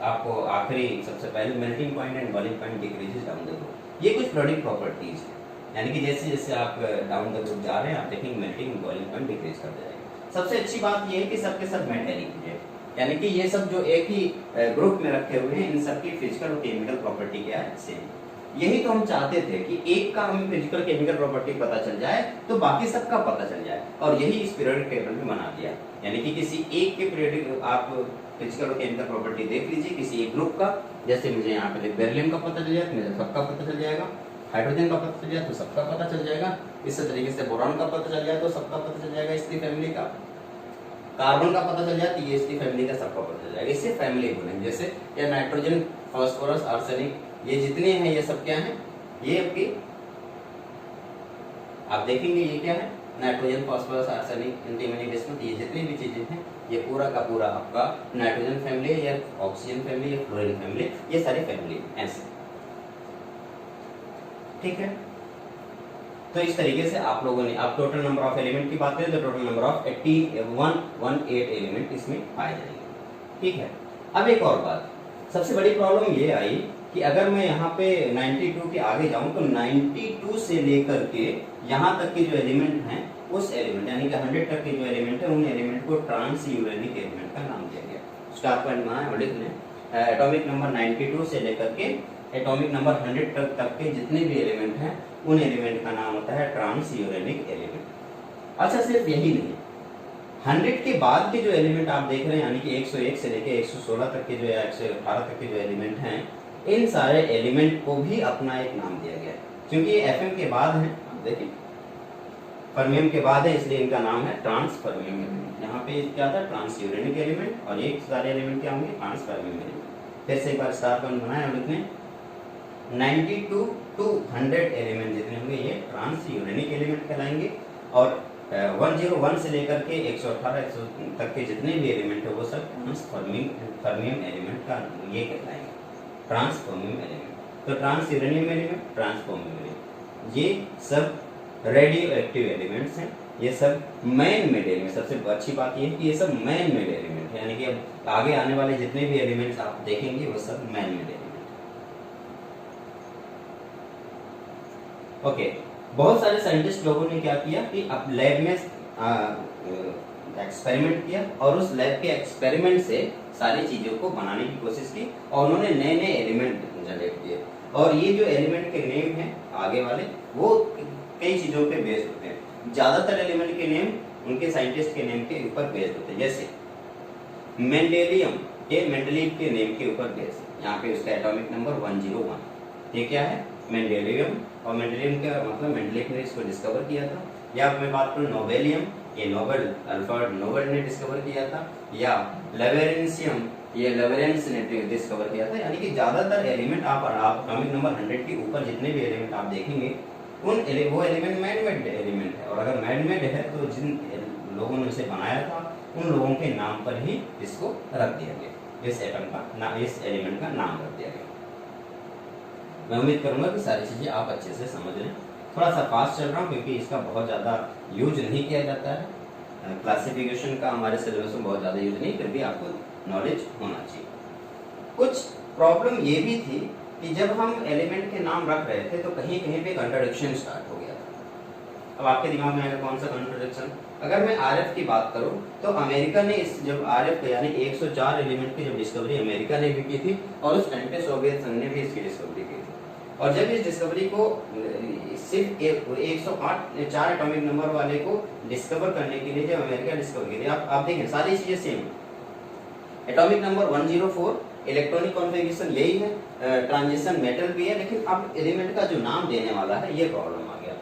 S1: आपको आखिरी सबसे पहले melting point and boiling point decreases down the group. ये कुछ प्रोडक्ट प्रॉपर्टीज है, यानी कि जैसे जैसे आप डाउन द ग्रुप जा रहे हैं आप देखेंगे melting and boiling point decrease करते जाएंगे। सबसे अच्छी बात ये है कि सबके सब मेटेलिक है, यानी कि ये सब जो एक ही ग्रुप में रखे हुए हैं इन सब की फिजिकल और केमिकल प्रॉपर्टी क्या है, सेम। यही तो हम चाहते थे कि एक का हमें फिजिकल केमिकल प्रॉपर्टी पता चल जाए तो बाकी सबका पता चल जाए, और यही इस पीरियोडिक टेबल में बना दिया। यानी कि किसी एक के पीरियोडिक आप फिजिकल और केमिकल प्रॉपर्टी देख लीजिए किसी एक ग्रुप का, जैसे मुझे यहाँ पे बेरिलियम का पता चल जाए तो मुझे सबका पता चल जाएगा, हाइड्रोजन का पता चल जाए तो सबका पता चल जाएगा, इस तरीके से बोरॉन का पता चल जाए तो सबका पता चल जाएगा इसकी फैमिली का, कार्बन का पता चल जाए तो ये इसकी फैमिली का सबका पता चल जाएगा। इससे फैमिली बोलेंगे। जैसे ये नाइट्रोजन, फास्फोरस, आर्सेनिक, ये जितने हैं ये सब क्या हैं, ये आपकी आप देखेंगे ये क्या है, nitrogen, phosphorus, arsenic, antimony, bismuth, ये जितनी भी चीजें हैं ये पूरा का पूरा आपका नाइट्रोजन फैमिली है या ऑक्सीजन फैमिली या फ्लोरीन फैमिली, ये सारी फैमिली ऐसे, ठीक है। तो इस तरीके से आप लोगों ने, आप टोटल नंबर ऑफ एलिमेंट की बात करें तो टोटल नंबर ऑफ 118 एलिमेंट इसमें पाए जाएंगे, ठीक है। अब एक और बात, सबसे बड़ी प्रॉब्लम ये आई कि अगर मैं यहाँ पे 92 के आगे जाऊं तो 92 से लेकर के यहाँ तक के जो एलिमेंट हैं उस एलिमेंट यानी कि 100 तक के जो एलिमेंट है उन एलिमेंट को ट्रांस यूरेनिक एलिमेंट का नाम दिया गया। स्टार पॉइंट बनाया और लिख लें, एटॉमिक नंबर 92 से लेकर के एटॉमिक नंबर 100 तक के जितने भी एलिमेंट हैं उन एलिमेंट का नाम होता है ट्रांस यूरेनिक एलिमेंट। अच्छा, सिर्फ यही नहीं, 100 के बाद के जो एलिमेंट आप देख रहे हैं यानी कि 101 से लेकर 116 तक के जो या 118 तक के जो एलिमेंट हैं, इन सारे एलिमेंट को भी अपना एक नाम दिया गया है, क्योंकि ये एफएम के बाद हैं, आप देखिए फर्मियम के बाद है इसलिए इनका नाम है ट्रांस फर्मियम एलिमेंट। यहाँ पे क्या था, ट्रांस यूरेनिक एलिमेंट, और ये सारे एलिमेंट क्या होंगे, ट्रांस फर्मियम एलिमेंट। फिर से एक बार स्टार पॉइंट बनाया और लिखने 92 to 100 एलिमेंट जितने होंगे ये ट्रांस यूरेनिक एलिमेंट कहलाएंगे, और 101 से लेकर के 118 तक के जितने भी एलिमेंट है वो सब ट्रांस फर्मियम एलिमेंट का ये कहलाएंगे, ट्रांस फर्मियम एलिमेंट। तो transuranium element, transfermium element, ये सब रेडियो एक्टिव एलिमेंट्स हैं, ये सब मैन मेड एलिमेंट। सबसे अच्छी बात ये है कि ये सब मैन मेड एलिमेंट है, यानी कि अब आगे आने वाले जितने भी एलिमेंट्स आप देखेंगे वो सब मैन मेड एलिमेंट। ओके, बहुत सारे साइंटिस्ट लोगों ने क्या किया कि अब लैब में एक्सपेरिमेंट किया और उस लैब के एक्सपेरिमेंट से सारी चीजों को बनाने की कोशिश की और उन्होंने नए नए एलिमेंट जनरेट किए, और ये जो एलिमेंट के नेम हैं आगे वाले वो कई चीजों पे बेस्ड होते हैं। ज्यादातर एलिमेंट के नेम उनके साइंटिस्ट के नेम के ऊपर बेस्ड होते हैं, जैसे मेंडेलियम ये मेंडलीव के नेम के ऊपर बेस्ड, यहाँ पे उसका एटॉमिक नंबर 101। ये क्या है, मेंडेलियम, और मेंडेलियम का मतलब मेंडलीव ने इसको डिस्कवर किया था। या मैं बात करूँ नोबेलियम, ये नोबेल अल्फ्रेड नोबेल ने डिस्कवर किया था, या लेवेरेंसियम ये लेवेरेंस ने डिस्कवर किया था। यानी कि ज्यादातर एलिमेंट आप एटॉमिक नंबर 100 के ऊपर जितने भी एलिमेंट आप देखेंगे वो एलिमेंट मैन-मेड एलिमेंट है, और अगर मैन-मेड है तो जिन लोगों ने इसे बनाया था उन लोगों के नाम पर ही इसको रख दिया गया, इस एटम का इस एलिमेंट का नाम रख दिया गया। मैं उम्मीद करूंगा कि सारी चीजें आप अच्छे से समझ लें। थोड़ा सा फास्ट चल रहा हूँ क्योंकि इसका बहुत ज़्यादा यूज नहीं किया जाता है, क्लासिफिकेशन का हमारे सिलेबस में बहुत ज़्यादा यूज नहीं, फिर भी आपको नॉलेज होना चाहिए। कुछ प्रॉब्लम ये भी थी कि जब हम एलिमेंट के नाम रख रहे थे तो कहीं कहीं पे कंट्राडिक्शन स्टार्ट हो गया था। अब आपके दिमाग में आएगा कौन सा कंट्राडिक्शन? अगर मैं आरएफ की बात करूं तो अमेरिका ने इस जब आरएफ यानी 104 एलिमेंट की जब डिस्कवरी अमेरिका ने भी की थी और उस टाइम पे सोवियत संघ ने भी इसकी डिस्कवरी की थी, और जब इस डिस्कवरी को सिर्फ 108 4 एटॉमिक नंबर वाले को डिस्कवर करने के लिए जब अमेरिका डिस्कवर की थी, आप देखें सारी चीजें same, atomic number 104, electronic configuration यही है, ट्रांजिशन मेटल भी है, लेकिन अब एलिमेंट का जो नाम देने वाला है ये प्रॉब्लम आ गया।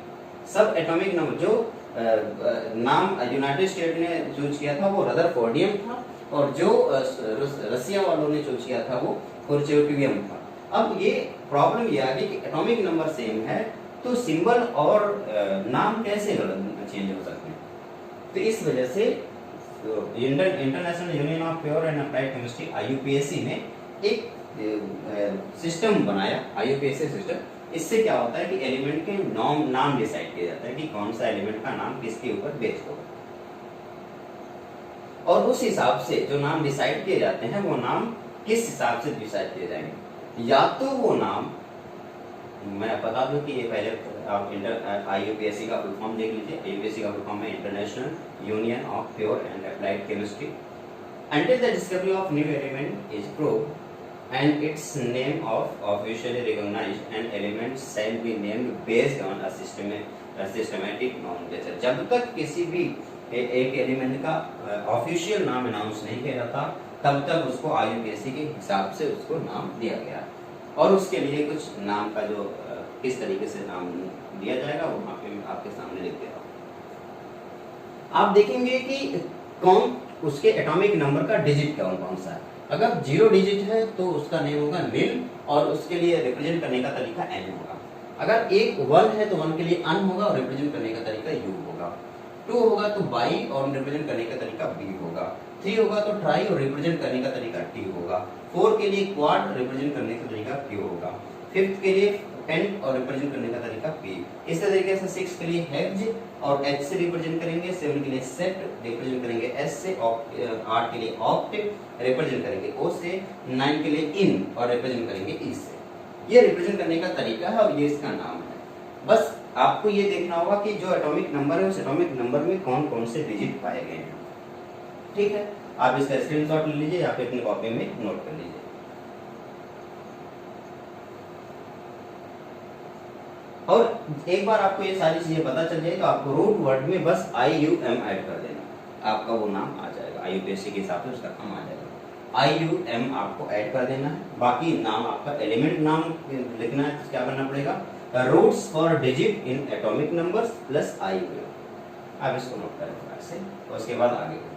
S1: सब एटॉमिक नंबर जो नाम यूनाइटेड स्टेट ने चूज किया था वो रदरफोर्डियम था, और जो रसिया वालों ने चूज किया था वो फॉर्च्यूटियम था। अब ये प्रॉब्लम ये आ गई कि एटॉमिक नंबर सेम है तो सिंबल और नाम कैसे चेंज हो सकते हैं। तो इस वजह से international union of pure and applied chemistry IUPAC ने एक सिस्टम बनाया, IUPAC सिस्टम, इससे क्या होता है कि एलिमेंट के नाम डिसाइड किया जाता है कि कौन सा एलिमेंट का नाम किसके ऊपर बेस्ड होगा, और उस हिसाब से जो नाम डिसाइड किए जाते हैं वो नाम किस हिसाब से डिसाइड किए जाएंगे। या तो वो नाम, मैं बता दूं कि ये पहले आप IUPAC का फुल फॉर्म देख लीजिए। IUPAC का फुल फॉर्म है international union of pure and applied chemistry. Until the discovery of new element is proved and its name of officially recognized, an element shall be named based on a systematic nomenclature। जब तक किसी भी एक element का official नाम announce नहीं किया जाता तब तक उसको IUPAC के हिसाब से उसको नाम दिया गया, और उसके लिए कुछ नाम का जो किस तरीके से नाम दिया जाएगा वो वहाँ पे आपके सामने लिख दे रहा हूँ। आप देखेंगे कि कौन उसके एटॉमिक नंबर का डिजिट कौन कौन सा है। अगर 0 डिजिट है तो उसका नेम होगा नील, और उसके लिए रिप्रेजेंट करने का तरीका n होगा। अगर एक 1 है तो 1 के लिए अन होगा और रिप्रेजेंट करने का तरीका u होगा। 2 होगा तो बाई और रिप्रेजेंट करने का तरीका b होगा। 3 होगा तो ट्राई और रिप्रेजेंट करने का तरीका t होगा। 4 के लिए क्वाड रिप्रेजेंट करने का तरीका q होगा। 5th के लिए पेन और रिप्रेजेंट करने का तरीका p। इस तरीके से 6 के लिए हेज और h से रिप्रेजेंट करेंगे। 7 के लिए सेट रिप्रेजेंट करेंगे s से, 8 के लिए ऑप्ट रिप्रेजेंट करेंगे o से, 9 के लिए इन और रिप्रेजेंट करेंगे e से। ये रिप्रेजेंट करने का तरीका है और ये इसका नाम है। बस आपको ये देखना होगा कि जो एटॉमिक नंबर है उस एटॉमिक नंबर में कौन कौन से डिजिट पाए गए हैं। ठीक है, आप इसका स्क्रीनशॉट ले लीजिए या फिर अपनी कॉपी में नोट कर लीजिए। और एक बार आपको ये सारी चीजें पता चल जाए तो आपको रूट वर्ड में बस IUM ऐड कर देना, आपका वो नाम आ जाएगा। IUPAC के हिसाब से उसका नाम आ जाएगा। IUM आपको ऐड कर देना है। बाकी नाम आपका एलिमेंट नाम लिखना है तो क्या करना पड़ेगा, roots for digit in atomic numbers plus IUM। आप इसको नोट करें थोड़ा से, और उसके बाद आगे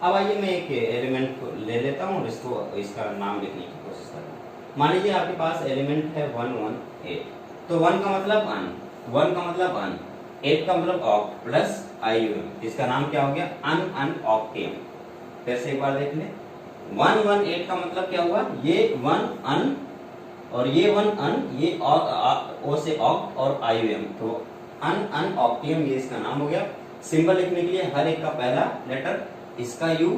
S1: अब आइए मैं एक एलिमेंट को ले लेता हूँ और इसका नाम लिखने की कोशिश करता हूँ। मान लीजिए आपके पास एलिमेंट है 118, तो 1 का मतलब अन, 1 का मतलब अन, 8 का मतलब ऑक्ट प्लस IUM। इसका नाम क्या हो गया, अन ऑक्टियम। फिर से एक बार देख ले, 118 का मतलब क्या हुआ, ये 1 अन और ये 1 अन, ये ओ से ऑक्ट और IUM, तो अन ऑक्टियम ये इसका नाम हो गया। सिंबल लिखने के लिए हर एक का पहला लेटर, इसका U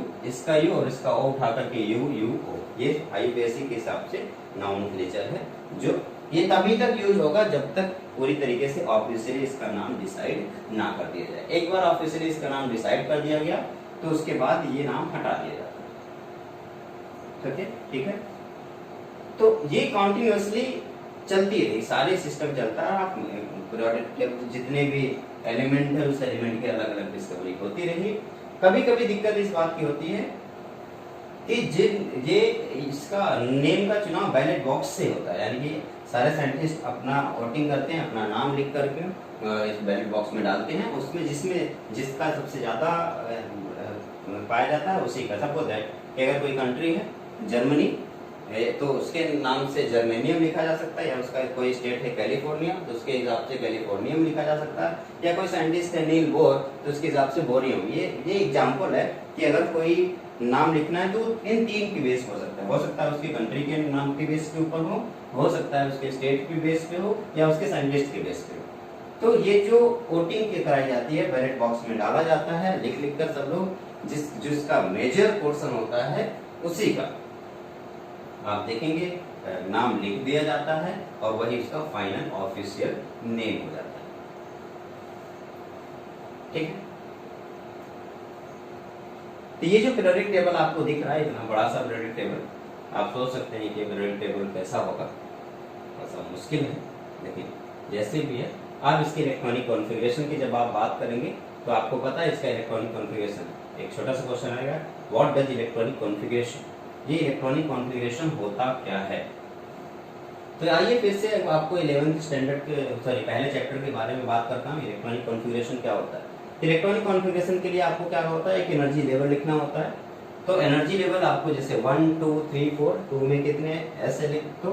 S1: और इसका O उठा करके UO, ये IUPAC के हिसाब से नॉमेनक्लेचर है, जो ये तभी तक यूज होगा जब तक पूरी तरीके से ऑफिशियली इसका नाम डिसाइड ना कर दिया जाए। एक बार ऑफिशियली इसका नाम डिसाइड कर दिया गया तो उसके बाद ये नाम हटा दिया जाता है। ठीक है, तो ये कॉन्टिन्यूसली चलती रही, सारे सिस्टम चलता है। आप जितने भी एलिमेंट है उस एलिमेंट की अलग अलग डिस्कवरी होती रही। कभी कभी दिक्कत इस बात की होती है कि ये इसका नेम का चुनाव बैलेट बॉक्स से होता है, यानी कि सारे साइंटिस्ट अपना वोटिंग करते हैं, अपना नाम लिख करके इस बैलेट बॉक्स में डालते हैं। उसमें जिसका सबसे ज्यादा पाया जाता है उसी का। सपोज दैट अगर कोई कंट्री है जर्मनी तो उसके नाम से जर्मेनियम लिखा जा सकता है, या उसका कोई स्टेट है कैलिफोर्निया तो उसके हिसाब से कैलिफोर्नियम लिखा जा सकता है, या कोई साइंटिस्ट है नील बोर तो उसके हिसाब से बोरियम। ये एग्जांपल है कि अगर कोई नाम लिखना है तो इन 3 की बेस हो सकता है उसकी कंट्री के नाम के बेस के ऊपर हो सकता है उसके स्टेट की बेस पे हो, या उसके साइंटिस्ट के बेस पे हो। तो ये जो वोटिंग की कराई जाती है बैलेट बॉक्स में डाला जाता है, लिख कर सब लोग जिसका मेजर पोर्शन होता है उसी का आप देखेंगे नाम लिख दिया जाता है और वही उसका फाइनल ऑफिशियल नेम हो जाता है। ठीक है, तो ये जो पीरियोडिक टेबल आपको दिख रहा है, इतना बड़ा सा पीरियोडिक टेबल, आप सोच सकते हैं कि पीरियोडिक टेबल कैसा होगा, ऐसा मुश्किल है, लेकिन जैसे भी है। आप इसके इलेक्ट्रॉनिक कॉन्फ़िगरेशन की जब आप बात करेंगे तो आपको पता है इसका इलेक्ट्रॉनिक कॉन्फ़िगरेशन। एक छोटा सा क्वेश्चन आएगा, व्हाट डज इलेक्ट्रॉनिक कॉन्फ़िगरेशन, ये इलेक्ट्रॉनिक कॉन्फ़िगरेशन होता क्या है। तो आइए फिर से आपको 11th स्टैंडर्ड के पहले चैप्टर के बारे में बात करता हूँ। इलेक्ट्रॉनिक कॉन्फ़िगरेशन क्या होता है। इलेक्ट्रॉनिक कॉन्फ़िगरेशन के लिए आपको क्या होता है, एक एनर्जी लेवल लिखना होता है। तो एनर्जी लेवल आपको जैसे 1 2 3 4, 2 में कितने S है लिख, तो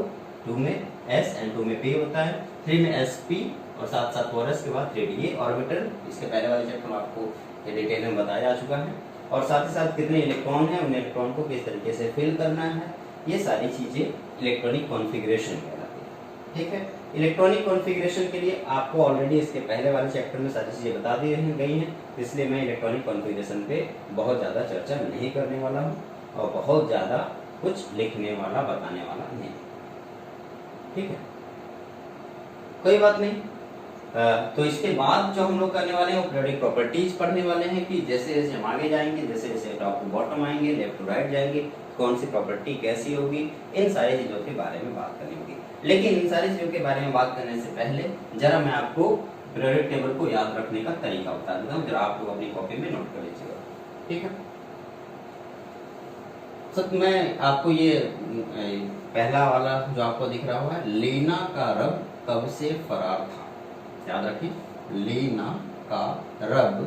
S1: 2 में S एंड 2 में P होता है, 3 में SP और साथ साथ टॉरस के बाद 3D। ये ऑर्बिटर इसके पहले वाले चैप्टर में आपको डिटेल में बताया जा चुका है। और साथ ही साथ कितने इलेक्ट्रॉन हैं, उन इलेक्ट्रॉन को किस तरीके से फिल करना है, ये सारी चीजें इलेक्ट्रॉनिक कॉन्फ़िगरेशन कहलाती है। ठीक है, इलेक्ट्रॉनिक कॉन्फ़िगरेशन के लिए आपको ऑलरेडी इसके पहले वाले चैप्टर में सारी चीजें बता दी गई हैं, इसलिए मैं इलेक्ट्रॉनिक कॉन्फ़िगरेशन पे बहुत ज्यादा चर्चा नहीं करने वाला हूँ और बहुत ज्यादा कुछ लिखने वाला बताने वाला नहीं। ठीक है, कोई बात नहीं। तो इसके बाद जो हम लोग करने वाले हैं वो पीरियोडिक प्रॉपर्टीज पढ़ने वाले हैं कि जैसे जैसे हम आगे जाएंगे, जैसे जैसे टॉप टू बॉटम आएंगे, लेफ्ट टू राइट जाएंगे, कौन सी प्रॉपर्टी कैसी होगी, इन सारी चीजों के बारे में बात करेंगे। लेकिन इन सारी चीजों के बारे में बात करने से पहले जरा मैं आपको पीरियोडिक टेबल को याद रखने का तरीका बता देता हूँ, जरा आप लोग अपनी कॉपी में नोट कर लीजिएगा। ठीक है, तो मैं आपको ये पहला वाला जो आपको दिख रहा हुआ है, लीना का रब कब से फरार था, याद रखिए, लीना का रब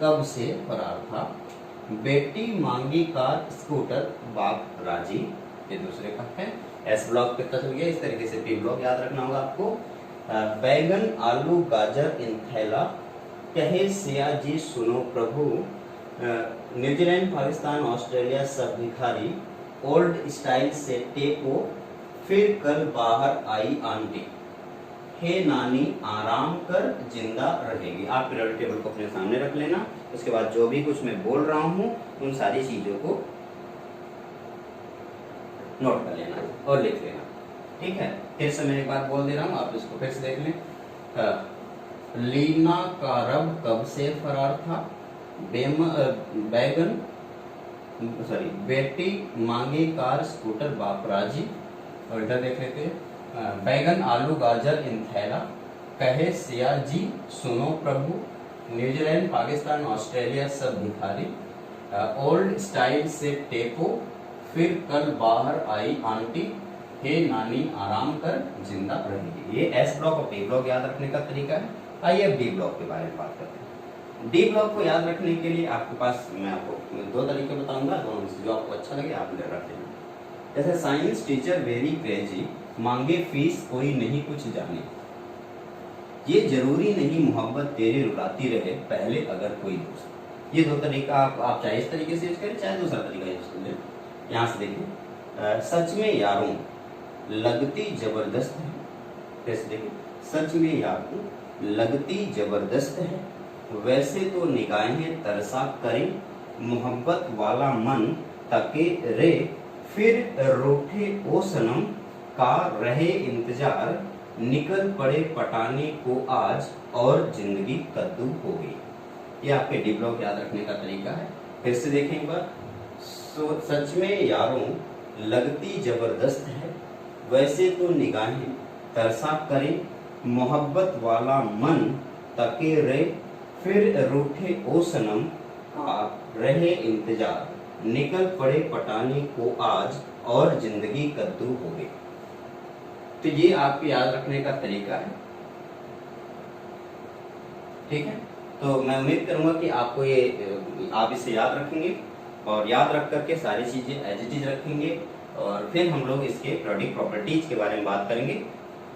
S1: कब से फरार था, बेटी मांगी कार स्कूटर बाप राजी, ये दूसरे का है। एस ब्लॉक कितना चल गया, इस तरीके से पी ब्लॉक याद रखना होगा आपको। बैगन आलू गाजर इन थैला, कहे सिया जी सुनो प्रभु, न्यूजीलैंड पाकिस्तान ऑस्ट्रेलिया सब भिखारी, ओल्ड स्टाइल से टेपो, फिर कल बाहर आई आंटी, हे नानी आराम कर जिंदा रहेगी। आप पीरियोडिक टेबल को अपने सामने रख लेना, उसके बाद जो भी कुछ मैं बोल रहा हूँ उन सारी चीजों को नोट कर लेना और लिख लेना। ठीक है, फिर से मैं एक बार बोल दे रहा हूँ, आप इसको फिर से देख लें। लीना का रब कब से फरार था, बैगन सॉरी बेटी मांगी कार स्कूटर बाप राजी, और इधर देख लेते हैं, बैगन आलू गाजर इन थैला, कहे सिया जी सुनो प्रभु, न्यूजीलैंड पाकिस्तान ऑस्ट्रेलिया सब भिखारी, ओल्ड स्टाइल से टेपो, फिर कल बाहर आई आंटी, हे नानी आराम कर जिंदा रहेगी। ये एस ब्लॉक और पी ब्लॉक याद रखने का तरीका है। आइए अब डी ब्लॉक के बारे में बात करते हैं। डी ब्लॉक को याद रखने के लिए आपके पास मैं आपको दो तरीके बताऊंगा, दोनों में से जो आपको अच्छा लगे आप ले रख लेना। जैसे साइंस टीचर वेरी क्रेजी, मांगे फीस कोई नहीं कुछ जाने, ये जरूरी नहीं मोहब्बत तेरी रुलाती रहे पहले अगर कोई दोस्त। ये दो तरीका आप चाहे इस तरीके से यूज करें, चाहे दूसरा तरीका यूज कर लें। यहाँ से देखिए, सच में यारों लगती जबरदस्त है, कैसे देखिए, सच में यारों लगती जबरदस्त है, वैसे तो निगाहें तरसा करें, मोहब्बत वाला मन तके रे, फिर रूठे ओ सनम का रहे इंतजार, निकल पड़े पटाने को आज और जिंदगी कद्दू हो गई। ये आपके डी ब्लॉक याद रखने का तरीका है। फिर से देखें एक बार, सच में यारों लगती जबरदस्त है, वैसे तो निगाहें तरसा करें, मोहब्बत वाला मन तके रे, फिर रूठे ओ सनम का रहे इंतजार, निकल पड़े पटाने को आज और जिंदगी कद्दू हो गई। तो ये आपके याद रखने का तरीका है। ठीक है, तो मैं उम्मीद करूंगा कि आपको ये आप इसे याद रखेंगे और याद रख करके सारी चीजें एज इट इज रखेंगे, और फिर हम लोग इसके पीरियोडिक प्रॉपर्टीज के बारे में बात करेंगे।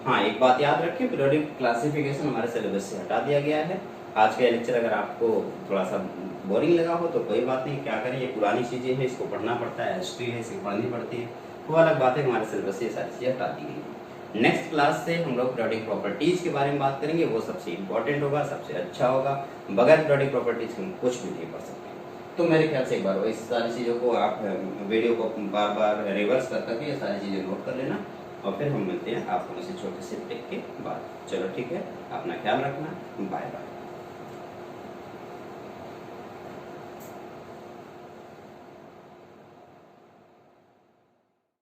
S1: हाँ, एक बात याद रखें, पीरियोडिक क्लासिफिकेशन हमारे सिलेबस से हटा दिया गया है। आज का लेक्चर अगर आपको थोड़ा सा बोरिंग लगा हो तो कोई बात नहीं, क्या करें, ये पुरानी चीजें हैं, इसको पढ़ना पड़ता है, हिस्ट्री है, इसे पढ़नी पड़ती है, वो अलग बात है। हमारे सिलेबस से ये सारी चीजें हटा दी गई है। नेक्स्ट क्लास से हम लोग पीरियोडिक प्रॉपर्टीज के बारे में बात करेंगे, वो सबसे इंपॉर्टेंट होगा, सबसे अच्छा होगा। बगैर पीरियोडिक प्रॉपर्टीज हम कुछ भी नहीं पढ़ सकते। तो मेरे ख्याल से एक बार इस सारी चीज़ों को आप वीडियो को बार बार रिवर्स कर करके ये सारी चीज़ें नोट कर लेना, और फिर हम मिलते हैं आपको इसी छोटे से ब्रेक के बाद। चलो ठीक है, अपना ख्याल रखना, बाय बाय।